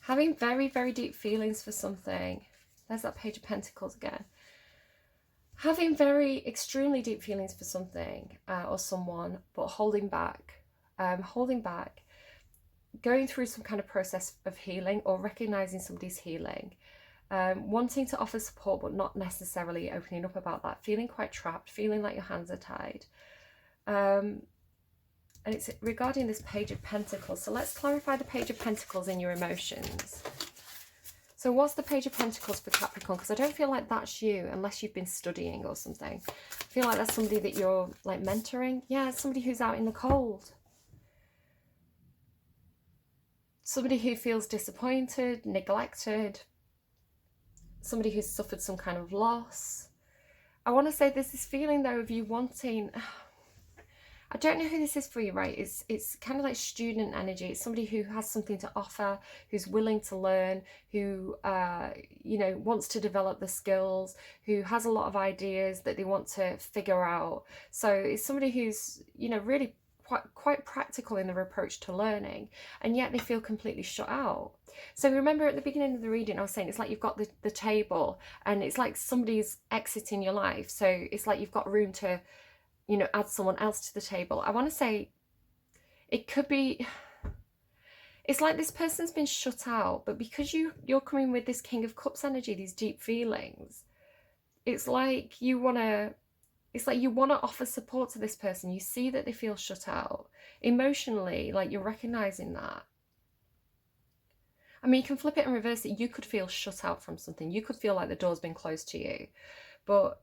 Having very, very deep feelings for something. There's that Page of Pentacles again. Having very extremely deep feelings for something or someone, but holding back. Going through some kind of process of healing, or recognizing somebody's healing. Wanting to offer support but not necessarily opening up about that. Feeling quite trapped, feeling like your hands are tied. And it's regarding this Page of Pentacles. So let's clarify the Page of Pentacles in your emotions. So what's the Page of Pentacles for Capricorn? Because I don't feel like that's you unless you've been studying or something. I feel like that's somebody that you're like mentoring. Yeah, somebody who's out in the cold. Somebody who feels disappointed, neglected. Somebody who's suffered some kind of loss. I want to say there's this feeling though of you wanting, I don't know who this is for you, right? It's kind of like student energy. It's somebody who has something to offer, who's willing to learn, who you know, wants to develop the skills, who has a lot of ideas that they want to figure out. So it's somebody who's, you know, really quite practical in their approach to learning, and yet they feel completely shut out. So remember at the beginning of the reading I was saying it's like you've got the table, and it's like somebody's exiting your life, so it's like you've got room to, you know, add someone else to the table. I want to say it could be, it's like this person's been shut out, but because you're coming with this King of Cups energy, these deep feelings, it's like you want to offer support to this person. You see that they feel shut out emotionally, like you're recognizing that. I mean, you can flip it and reverse it. You could feel shut out from something. You could feel like the door's been closed to you. But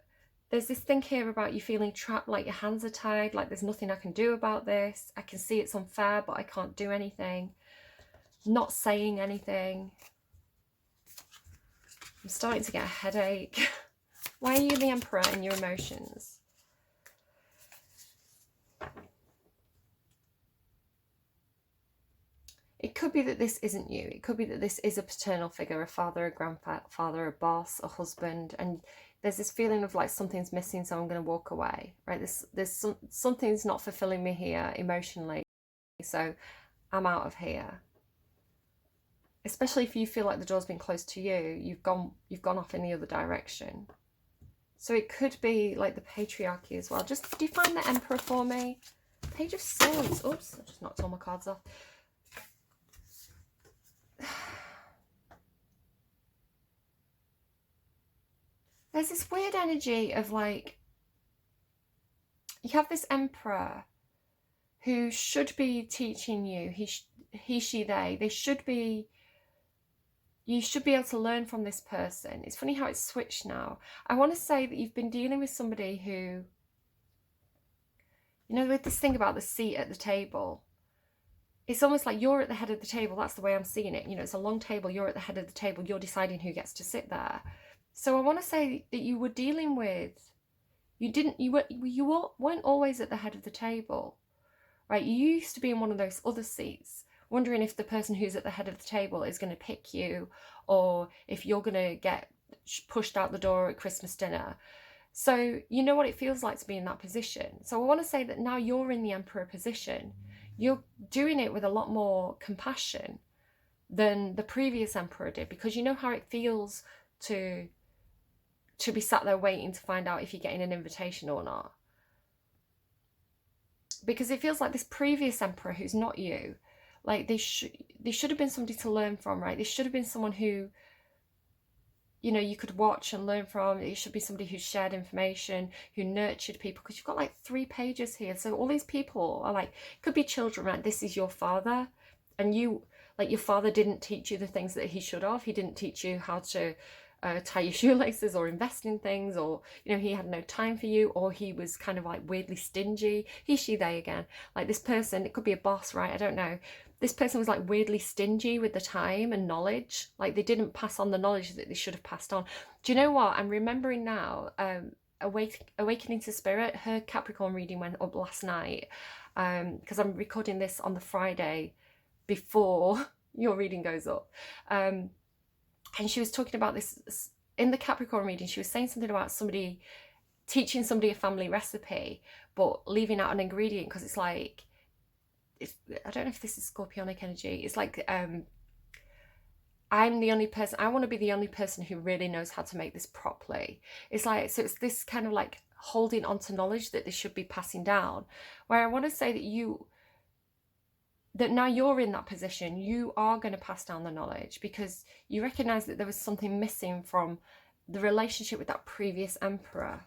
There's this thing here about you feeling trapped, like your hands are tied, like there's nothing I can do about this. I can see it's unfair, but I can't do anything. Not saying anything. I'm starting to get a headache. Why are you the Emperor in your emotions? It could be that this isn't you. It could be that this is a paternal figure, a father, a grandfather, a boss, a husband, and there's this feeling of like something's missing, so I'm going to walk away, right? Something's not fulfilling me here emotionally, so I'm out of here. Especially if you feel like the door's been closed to you, you've gone off in the other direction. So it could be like the patriarchy as well. Just define the Emperor for me. Page of Swords. Oops, I just knocked all my cards off. There's this weird energy of like, you have this Emperor who should be teaching you, he, she, they should be, you should be able to learn from this person. It's funny how it's switched now. I want to say that you've been dealing with somebody who, you know, with this thing about the seat at the table, it's almost like you're at the head of the table. That's the way I'm seeing it. You know, it's a long table. You're at the head of the table. You're deciding who gets to sit there. So I want to say that you were dealing with, you weren't always at the head of the table, right? You used to be in one of those other seats, wondering if the person who's at the head of the table is going to pick you, or if you're going to get pushed out the door at Christmas dinner. So you know what it feels like to be in that position. So I want to say that now you're in the Emperor position. You're doing it with a lot more compassion than the previous Emperor did, because you know how it feels to be sat there waiting to find out if you're getting an invitation or not. Because it feels like this previous Emperor who's not you, like they should have been somebody to learn from, right? They should have been someone who, you know, you could watch and learn from. It should be somebody who shared information, who nurtured people, because you've got like 3 pages here. So all these people are like, could be children, right? This is your father, and you, like, your father didn't teach you the things that he should have. He didn't teach you how to tie your shoelaces or invest in things, or, you know, he had no time for you, or he was kind of like weirdly stingy. He, she, they again. Like this person, it could be a boss, right? I don't know. This person was like weirdly stingy with the time and knowledge. Like they didn't pass on the knowledge that they should have passed on. Do you know what? I'm remembering now, Awakening to Spirit, her Capricorn reading went up last night, because I'm recording this on the Friday before your reading goes up. And she was talking about this in the Capricorn reading. She was saying something about somebody teaching somebody a family recipe, but leaving out an ingredient, because it's like, I don't know if this is Scorpionic energy. It's like, I'm the only person, I want to be the only person who really knows how to make this properly. It's like, so it's this kind of like holding on to knowledge that they should be passing down, where I want to say that now you're in that position, you are going to pass down the knowledge, because you recognize that there was something missing from the relationship with that previous Emperor.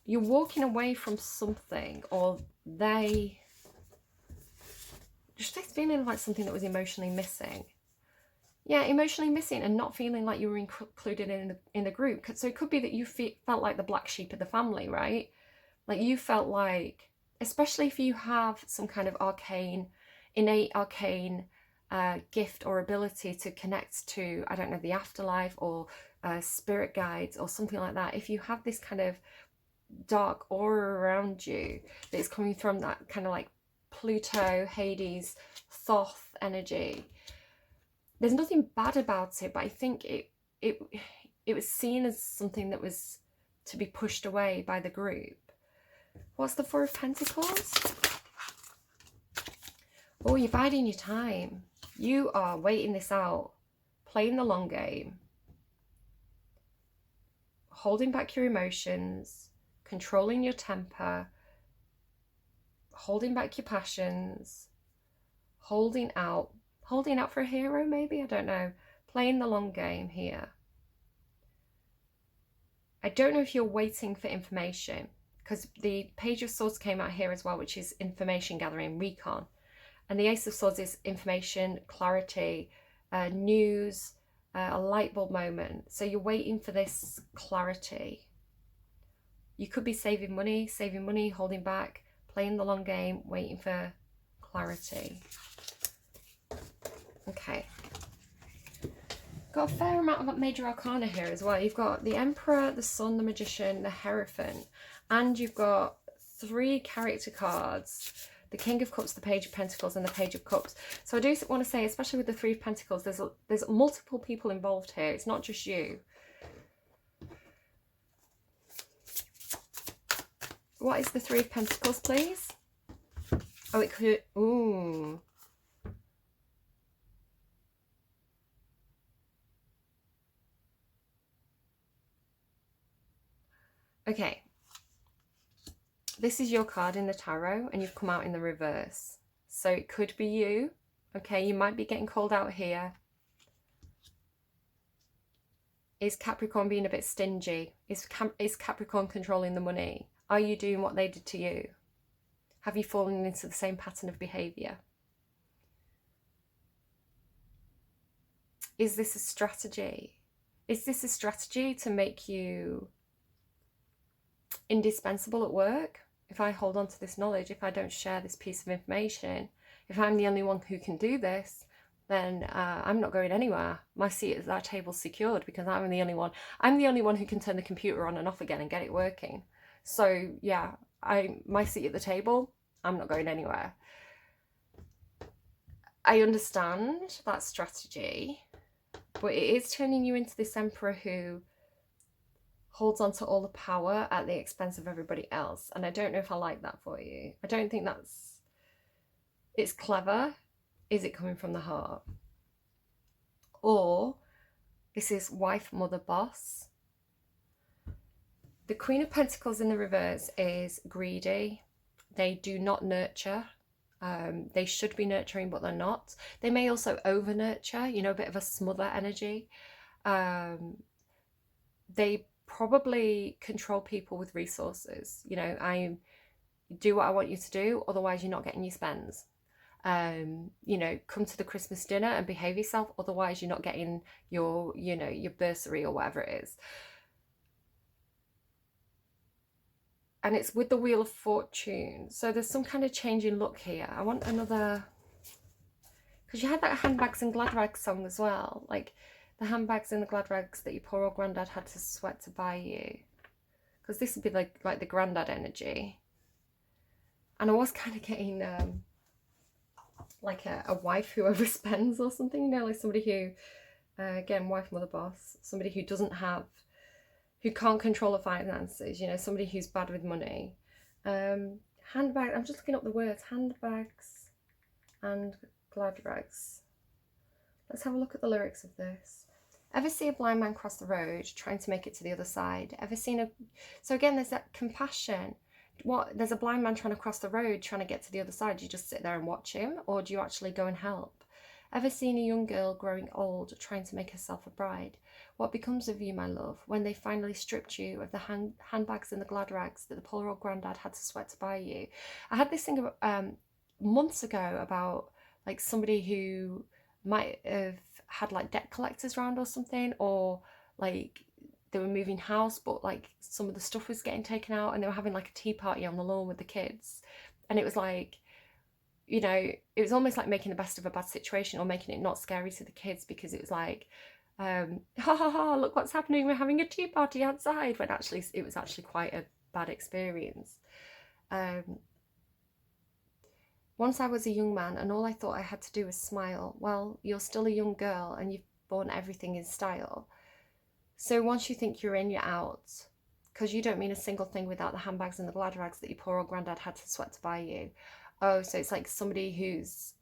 You're walking away from something, or they just feeling like something that was emotionally missing. Yeah, emotionally missing, and not feeling like you were included in the group. So it could be that you felt like the black sheep of the family, right? Like you felt like, especially if you have some kind of innate arcane gift or ability to connect to, I don't know, the afterlife, or spirit guides or something like that. If you have this kind of dark aura around you that is coming from that kind of like Pluto, Hades, Thoth energy, there's nothing bad about it, but I think it was seen as something that was to be pushed away by the group. What's the Four of Pentacles? Oh, you're biding your time. You are waiting this out, playing the long game, holding back your emotions, controlling your temper, holding back your passions, holding out for a hero maybe, I don't know, playing the long game here. I don't know if you're waiting for information, because the Page of Swords came out here as well, which is information gathering, recon. And the Ace of Swords is information, clarity, news, a light bulb moment. So you're waiting for this clarity. You could be saving money, holding back, playing the long game, waiting for clarity. Okay. Got a fair amount of major arcana here as well. You've got the Emperor, the Sun, the Magician, the Hierophant, and you've got 3 character cards. The King of Cups, the Page of Pentacles, and the Page of Cups. So I do want to say, especially with the 3 of Pentacles, there's multiple people involved here. It's not just you. What is the 3 of Pentacles, please? Oh, it could... Ooh. Okay. This is your card in the tarot, and you've come out in the reverse. So it could be you. Okay, you might be getting called out here. Is Capricorn being a bit stingy? Is Capricorn controlling the money? Are you doing what they did to you? Have you fallen into the same pattern of behaviour? Is this a strategy? Is this a strategy to make you indispensable at work? If I hold on to this knowledge, if I don't share this piece of information, if I'm the only one who can do this, then I'm not going anywhere. My seat at that table's secured because I'm the only one. I'm the only one who can turn the computer on and off again and get it working. So yeah, my seat at the table, I'm not going anywhere. I understand that strategy, but it is turning you into this Emperor who holds on to all the power at the expense of everybody else. And I don't know if I like that for you. I don't think it's clever. Is it coming from the heart? Or this is wife, mother, boss. The Queen of Pentacles in the reverse is greedy. They do not nurture. They should be nurturing, but they're not. They may also over nurture, you know, a bit of a smother energy. They probably control people with resources. You know, I do what I want you to do, otherwise you're not getting your spends. You know, come to the Christmas dinner and behave yourself, otherwise you're not getting your, you know, your bursary or whatever it is. And it's with the Wheel of Fortune. So there's some kind of change in look here. I want another, because you had that handbags and glad rags song as well. Like the handbags and the glad rags that your poor old granddad had to sweat to buy you. Because this would be like the granddad energy. And I was kind of getting like a wife who overspends or something, you know, like somebody who, again, wife, mother, boss, somebody who doesn't have, who can't control the finances, you know, somebody who's bad with money. Handbag, I'm just looking up the words, handbags and glad rags. Let's have a look at the lyrics of this. Ever see a blind man cross the road trying to make it to the other side? Ever seen a... So again, there's that compassion. What, there's a blind man trying to cross the road, trying to get to the other side. Do you just sit there and watch him, or do you actually go and help? Ever seen a young girl growing old, trying to make herself a bride? What becomes of you, my love, when they finally stripped you of the handbags and the glad rags that the poor old granddad had to sweat to buy you? I had this thing months ago about like somebody who might have had like debt collectors around or something, or like they were moving house, but like some of the stuff was getting taken out, and they were having like a tea party on the lawn with the kids. And it was like, you know, it was almost like making the best of a bad situation, or making it not scary to the kids, because it was like, ha ha ha, look what's happening, we're having a tea party outside, when actually it was actually quite a bad experience. Once I was a young man and all I thought I had to do was smile. Well, you're still a young girl and you've borne everything in style. So once you think you're in, you're out, because you don't mean a single thing without the handbags and the glad rags that your poor old granddad had to sweat to buy you. Oh, so it's like somebody who's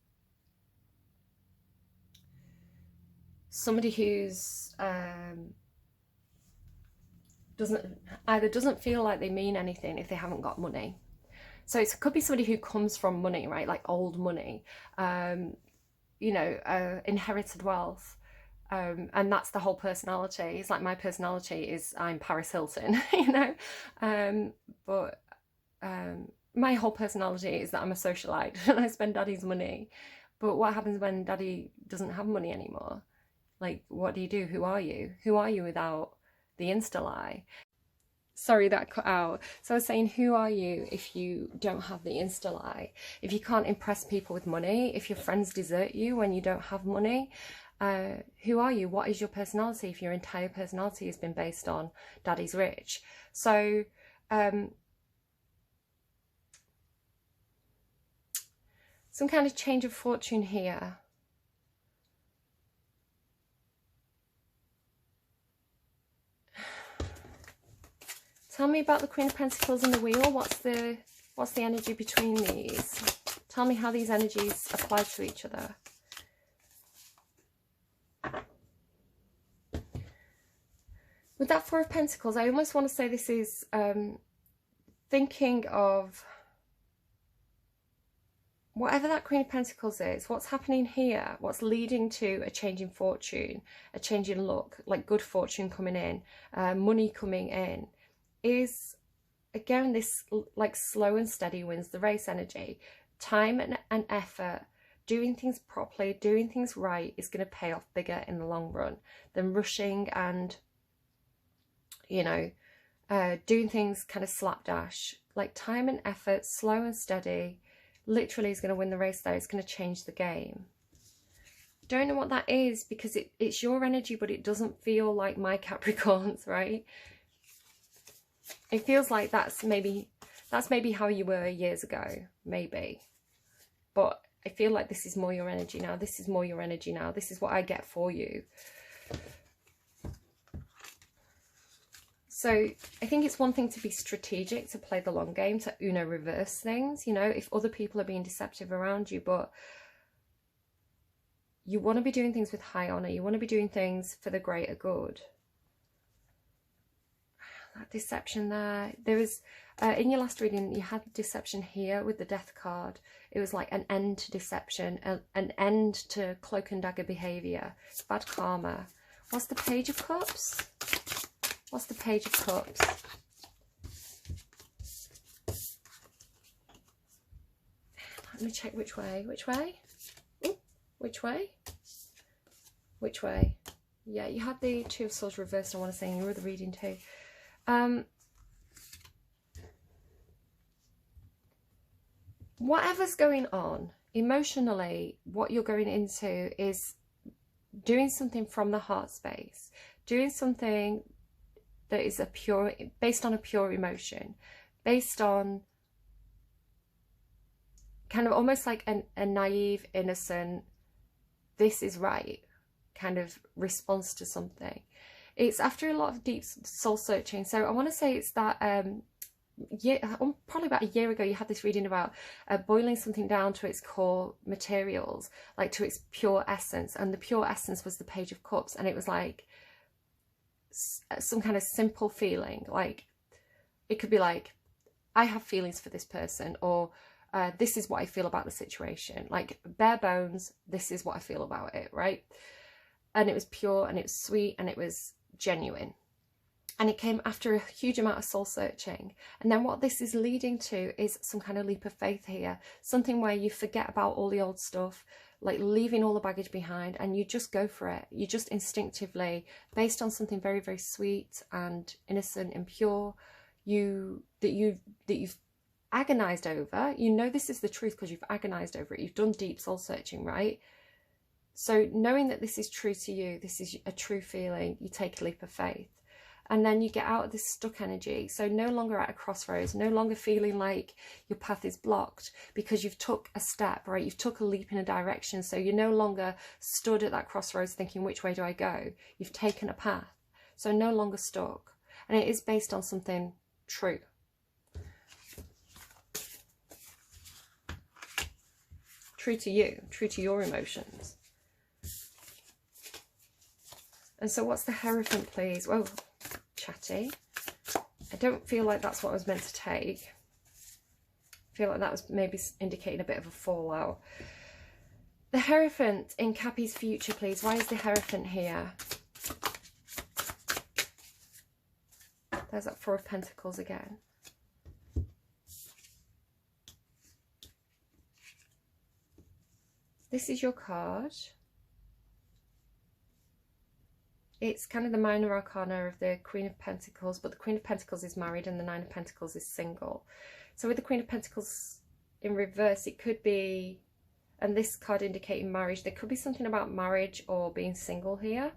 doesn't feel like they mean anything if they haven't got money. So it could be somebody who comes from money, right? Like old money, you know, inherited wealth. And that's the whole personality. It's like my personality is I'm Paris Hilton, you know, but my whole personality is that I'm a socialite and I spend daddy's money. But what happens when daddy doesn't have money anymore? Like, what do you do? Who are you? Who are you without the Insta-lie? Sorry, that cut out. So I was saying, who are you if you don't have the insta lie? If you can't impress people with money, if your friends desert you when you don't have money, who are you? What is your personality if your entire personality has been based on daddy's rich? So some kind of change of fortune here. Tell me about the Queen of Pentacles and the Wheel. What's the energy between these? Tell me how these energies apply to each other. With that Four of Pentacles, I almost want to say this is thinking of whatever that Queen of Pentacles is, what's happening here, what's leading to a change in fortune, a change in luck, like good fortune coming in, money coming in, is again this like slow and steady wins the race energy. Time and effort, doing things properly, doing things right is going to pay off bigger in the long run than rushing and, you know, doing things kind of slapdash. Like time and effort, slow and steady, literally is going to win the race there. It's going to change the game. Don't know what that is because it's your energy, but it doesn't feel like my Capricorns, right? It feels like that's maybe how you were years ago, maybe. But I feel like this is more your energy now. This is more your energy now. This is what I get for you. So I think it's one thing to be strategic, to play the long game, to Uno reverse things, you know, if other people are being deceptive around you, but you want to be doing things with high honor. You want to be doing things for the greater good. That deception there. There was, in your last reading, you had deception here with the Death card. It was like an end to deception, an end to cloak and dagger behaviour. It's bad karma. What's the Page of Cups? What's the Page of Cups? Let me check which way. Which way? Ooh, which way? Which way? Yeah, you had the Two of Swords reversed, I want to say, in your other reading too. Whatever's going on emotionally, what you're going into is doing something from the heart space, doing something that is based on a pure emotion, based on kind of almost like a naive, innocent, this is right kind of response to something. It's after a lot of deep soul searching. So I want to say it's that probably about a year ago you had this reading about boiling something down to its core materials, like to its pure essence, and the pure essence was the Page of Cups, and it was like some kind of simple feeling. Like it could be like, I have feelings for this person, or this is what I feel about the situation, like bare bones, this is what I feel about it, right? And it was pure and it was sweet and it was genuine. And it came after a huge amount of soul searching. And then what this is leading to is some kind of leap of faith here. Something where you forget about all the old stuff, like leaving all the baggage behind, and you just go for it. You just instinctively, based on something very, very sweet and innocent and pure, that you've agonized over. You know this is the truth because you've agonized over it. You've done deep soul searching, right? So knowing that this is true to you, this is a true feeling, you take a leap of faith. And then you get out of this stuck energy. So no longer at a crossroads, no longer feeling like your path is blocked because you've took a step, right? You've took a leap in a direction. So you're no longer stood at that crossroads thinking, which way do I go? You've taken a path. So no longer stuck. And it is based on something true. True to you, true to your emotions. And so what's the Hierophant, please? Whoa, chatty. I don't feel like that's what I was meant to take. I feel like that was maybe indicating a bit of a fallout. The Hierophant in Cappy's future, please. Why is the Hierophant here? There's that Four of Pentacles again. This is your card. it's kind of the minor arcana of the Queen of Pentacles, but the Queen of Pentacles is married and the Nine of Pentacles is single. So with the Queen of Pentacles in reverse, it could be, and this card indicating marriage, there could be something about marriage or being single here.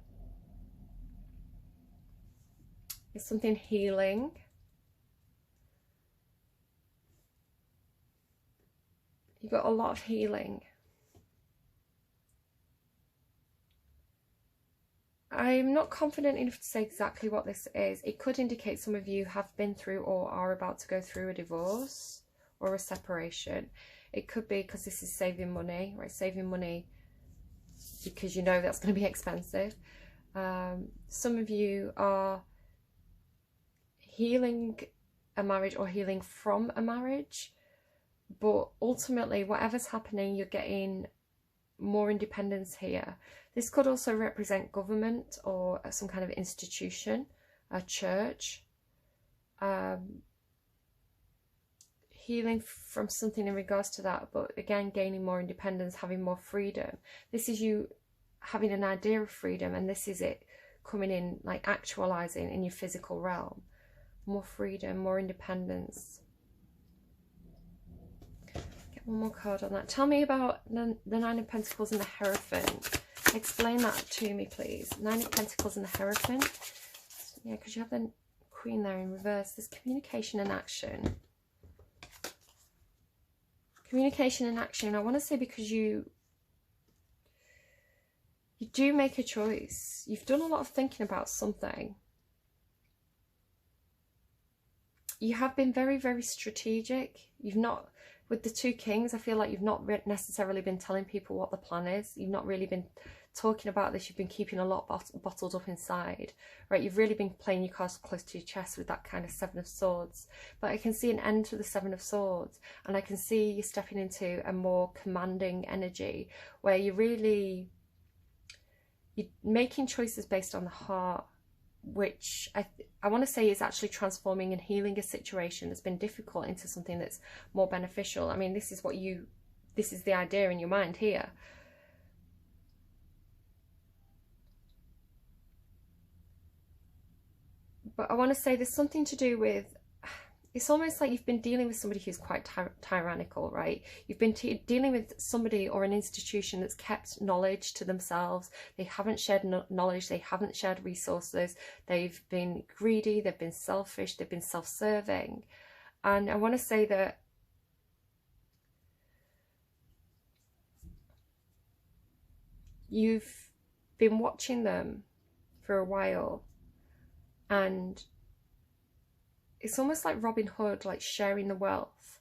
It's something healing. You've got a lot of healing. I'm not confident enough to say exactly what this is. It could indicate some of you have been through or are about to go through a divorce or a separation. It could be because this is saving money, right? Saving money because you know that's going to be expensive. Some of you are healing a marriage or healing from a marriage, but ultimately whatever's happening, you're getting more independence here. This could also represent government or some kind of institution, a church. Healing from something in regards to that, but again gaining more independence, having more freedom. This is you having an idea of freedom, and this is it coming in, like actualizing in your physical realm. More freedom, more independence. Get one more card on that. Tell me about the Nine of Pentacles and the Hierophant. Explain that to me, please. Nine of Pentacles and the Hierophant. Yeah, because you have the Queen there in reverse. There's communication and action. Communication and action. I want to say because you do make a choice. You've done a lot of thinking about something. You have been very, very strategic. You've not, with the two kings, I feel like you've not necessarily been telling people what the plan is. You've not really been talking about this. You've been keeping a lot bottled up inside, right? You've really been playing your cards close to your chest with that kind of Seven of Swords. But I can see an end to the Seven of Swords, and I can see you stepping into a more commanding energy where you're making choices based on the heart, which I want to say is actually transforming and healing a situation that's been difficult into something that's more beneficial. I mean, this is the idea in your mind here. But I want to say there's something to do with, it's almost like you've been dealing with somebody who's quite tyrannical, right? You've been dealing with somebody or an institution that's kept knowledge to themselves. They haven't shared knowledge. They haven't shared resources. They've been greedy. They've been selfish. They've been self-serving. And I want to say that you've been watching them for a while, and it's almost like Robin Hood, like sharing the wealth.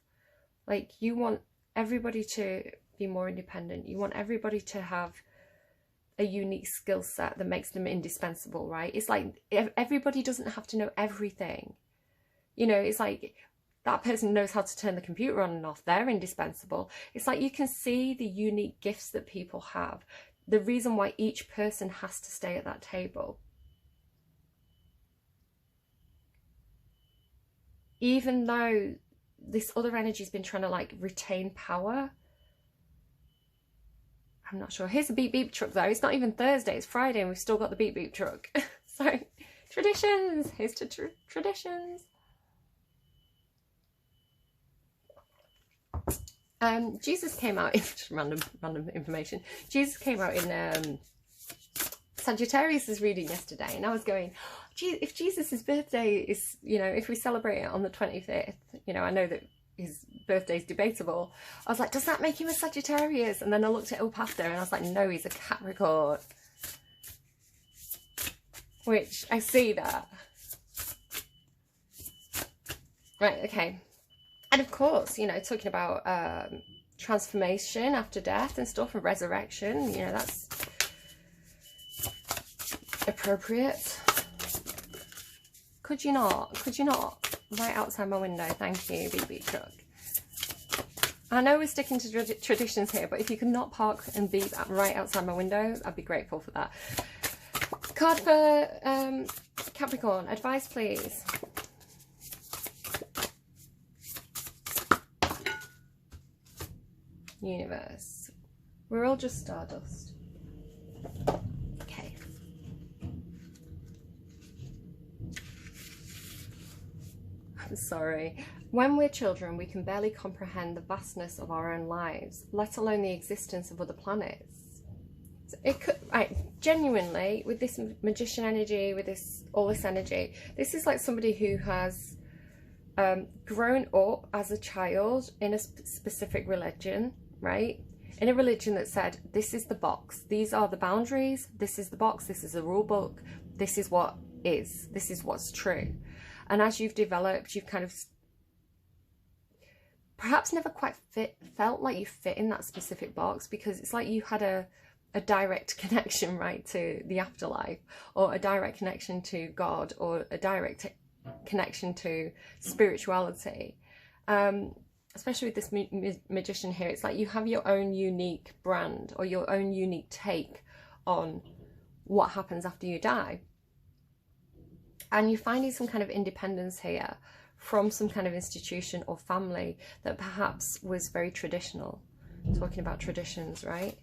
Like you want everybody to be more independent. You want everybody to have a unique skill set that makes them indispensable, right? It's like everybody doesn't have to know everything. You know, it's like that person knows how to turn the computer on and off. They're indispensable. It's like you can see the unique gifts that people have. The reason why each person has to stay at that table. Even though this other energy has been trying to like retain power. I'm not sure. Here's a beep beep truck though. It's not even Thursday, it's Friday, and we've still got the beep beep truck. So, traditions. Here's to traditions. Jesus came out, just random information. Jesus came out in Sagittarius's reading yesterday, and I was going, if Jesus' birthday is, you know, if we celebrate it on the 25th, you know, I know that his birthday is debatable. I was like, does that make him a Sagittarius? And then I looked it up after, and I was like, no, he's a Capricorn. Which, I see that. Right, okay. And of course, you know, talking about transformation after death and stuff, and resurrection, you know, that's appropriate. Could you not right outside my window? Thank you, beep truck. I know we're sticking to traditions here, but if you could not park and beep right outside my window, I'd be grateful for that. Card for Capricorn, advice please. Universe, we're all just stardust. Okay. I'm sorry. When we're children, we can barely comprehend the vastness of our own lives, let alone the existence of other planets. So it could, right, genuinely, with this magician energy, with this, all this energy, this is like somebody who has grown up as a child in a specific religion, right? In a religion that said, this is the box, these are the boundaries, this is the box, this is the rule book, this is what is, this is what's true. And as you've developed, you've kind of perhaps never quite felt like you fit in that specific box, because it's like you had a direct connection, right, to the afterlife, or a direct connection to God, or a direct connection to spirituality. Especially with this magician here, it's like you have your own unique brand, or your own unique take on what happens after you die. And you're finding some kind of independence here from some kind of institution or family that perhaps was very traditional. Talking about traditions, right?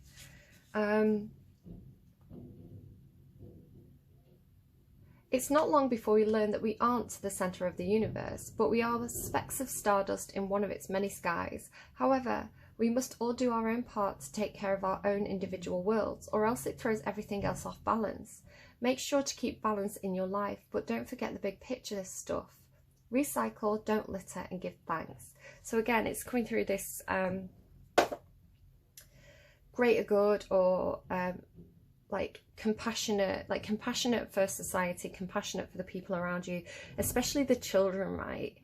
It's not long before we learn that we aren't the centre of the universe, but we are the specks of stardust in one of its many skies. However, we must all do our own part to take care of our own individual worlds, or else it throws everything else off balance. Make sure to keep balance in your life, but don't forget the big picture stuff. Recycle, don't litter, and give thanks. So again, it's coming through this greater good, or like compassionate for society, compassionate for the people around you, especially the children, right?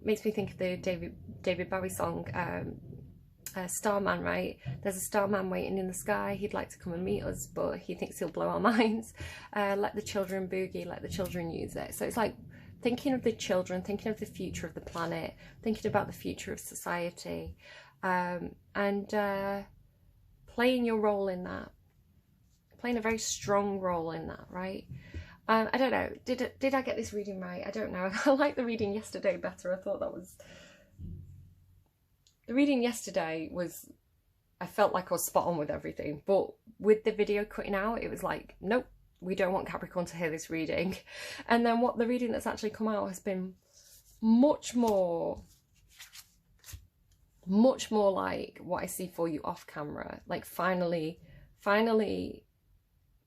Makes me think of the David Bowie song, Starman, right? There's a starman waiting in the sky, he'd like to come and meet us, but he thinks he'll blow our minds. Let the children boogie, let the children use it. So it's like thinking of the children, thinking of the future of the planet, thinking about the future of society, and playing your role in that, playing a very strong role in that, right? I don't know, did I get this reading right? I don't know. I like the reading yesterday better. I thought that was, the reading yesterday was, I felt like I was spot on with everything, but with the video cutting out, it was like, nope, we don't want Capricorn to hear this reading. And then what the reading that's actually come out has been much more like what I see for you off camera, like finally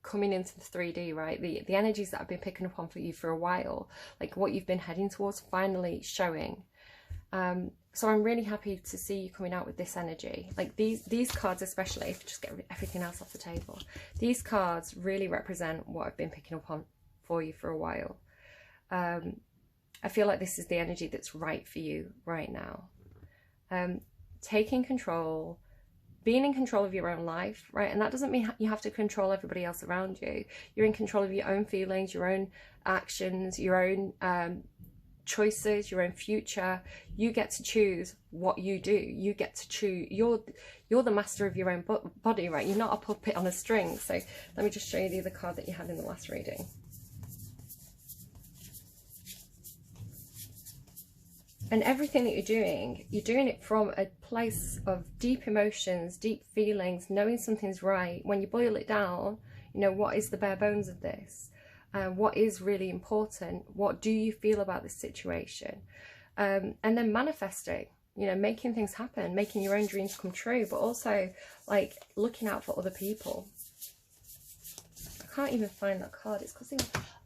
coming into the 3D, right? The energies that I've been picking up on for you for a while, like what you've been heading towards, finally showing. So I'm really happy to see you coming out with this energy. Like these cards especially, if you just get everything else off the table, these cards really represent what I've been picking up on for you for a while. I feel like this is the energy that's right for you right now. Taking control, being in control of your own life, right? And that doesn't mean you have to control everybody else around you. You're in control of your own feelings, your own actions, your own choices, your own future. You get to choose what you do. You get to choose. You're the master of your own body, right? You're not a puppet on a string. So let me just show you the other card that you had in the last reading. And everything that you're doing it from a place of deep emotions, deep feelings, knowing something's right. When you boil it down, you know, what is the bare bones of this? What is really important? What do you feel about this situation? And then manifesting, you know, making things happen, making your own dreams come true, but also like looking out for other people. I can't even find that card. It's because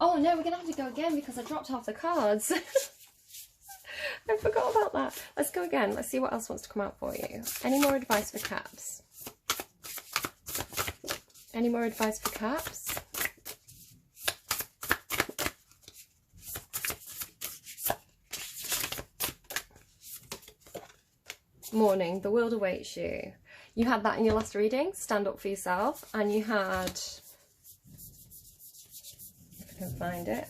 oh no, we're gonna have to go again because I dropped half the cards. I forgot about that. Let's go again. Let's see what else wants to come out for you. Any more advice for Caps? Any more advice for Caps? Morning, the world awaits you. You had that in your last reading, stand up for yourself, and you had, if I can find it,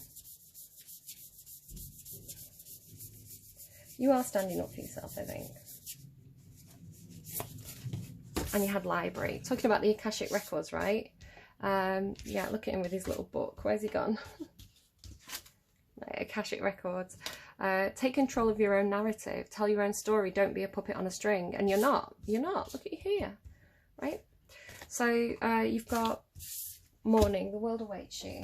you are standing up for yourself, I think. And you had library, talking about the Akashic records, right? Yeah, look at him with his little book. Where's he gone? Akashic records. Take control of your own narrative. Tell your own story. Don't be a puppet on a string. And you're not. You're not. Look at you here, right? So you've got morning. The world awaits you.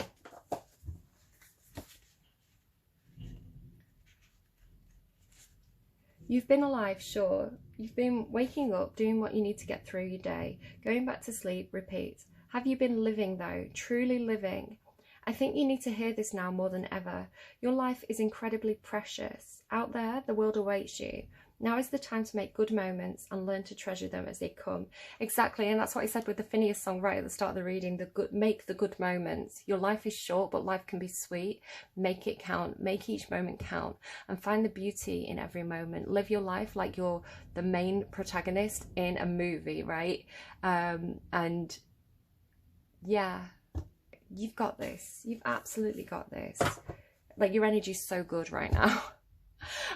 You've been alive, sure. You've been waking up, doing what you need to get through your day, going back to sleep, repeat. Have you been living though, truly living? I think you need to hear this now more than ever. Your life is incredibly precious. Out there, the world awaits you. Now is the time to make good moments and learn to treasure them as they come. Exactly, and that's what I said with the Phineas song right at the start of the reading. Make the good moments. Your life is short, but life can be sweet. Make it count. Make each moment count, and find the beauty in every moment. Live your life like you're the main protagonist in a movie, right? And yeah, you've got this. You've absolutely got this. Like, your energy's so good right now.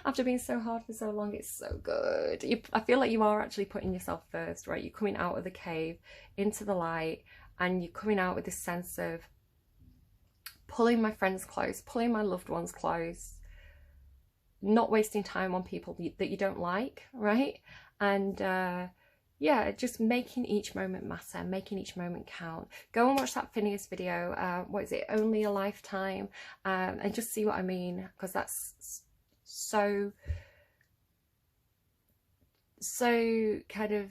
After being so hard for so long, it's so good. I feel like you are actually putting yourself first, right? You're coming out of the cave into the light, and you're coming out with this sense of pulling my friends close, pulling my loved ones close, not wasting time on people that you don't like, right? And yeah, just making each moment matter, making each moment count. Go and watch that Phineas video. What is it? Only a Lifetime. And just see what I mean, because that's so kind of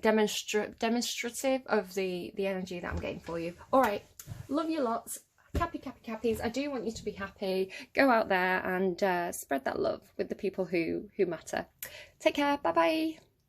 demonstrative of the energy that I'm getting for you. All right, love you lots. Cappy, cappy, cappies. I do want you to be happy. Go out there and spread that love with the people who matter. Take care. Bye bye.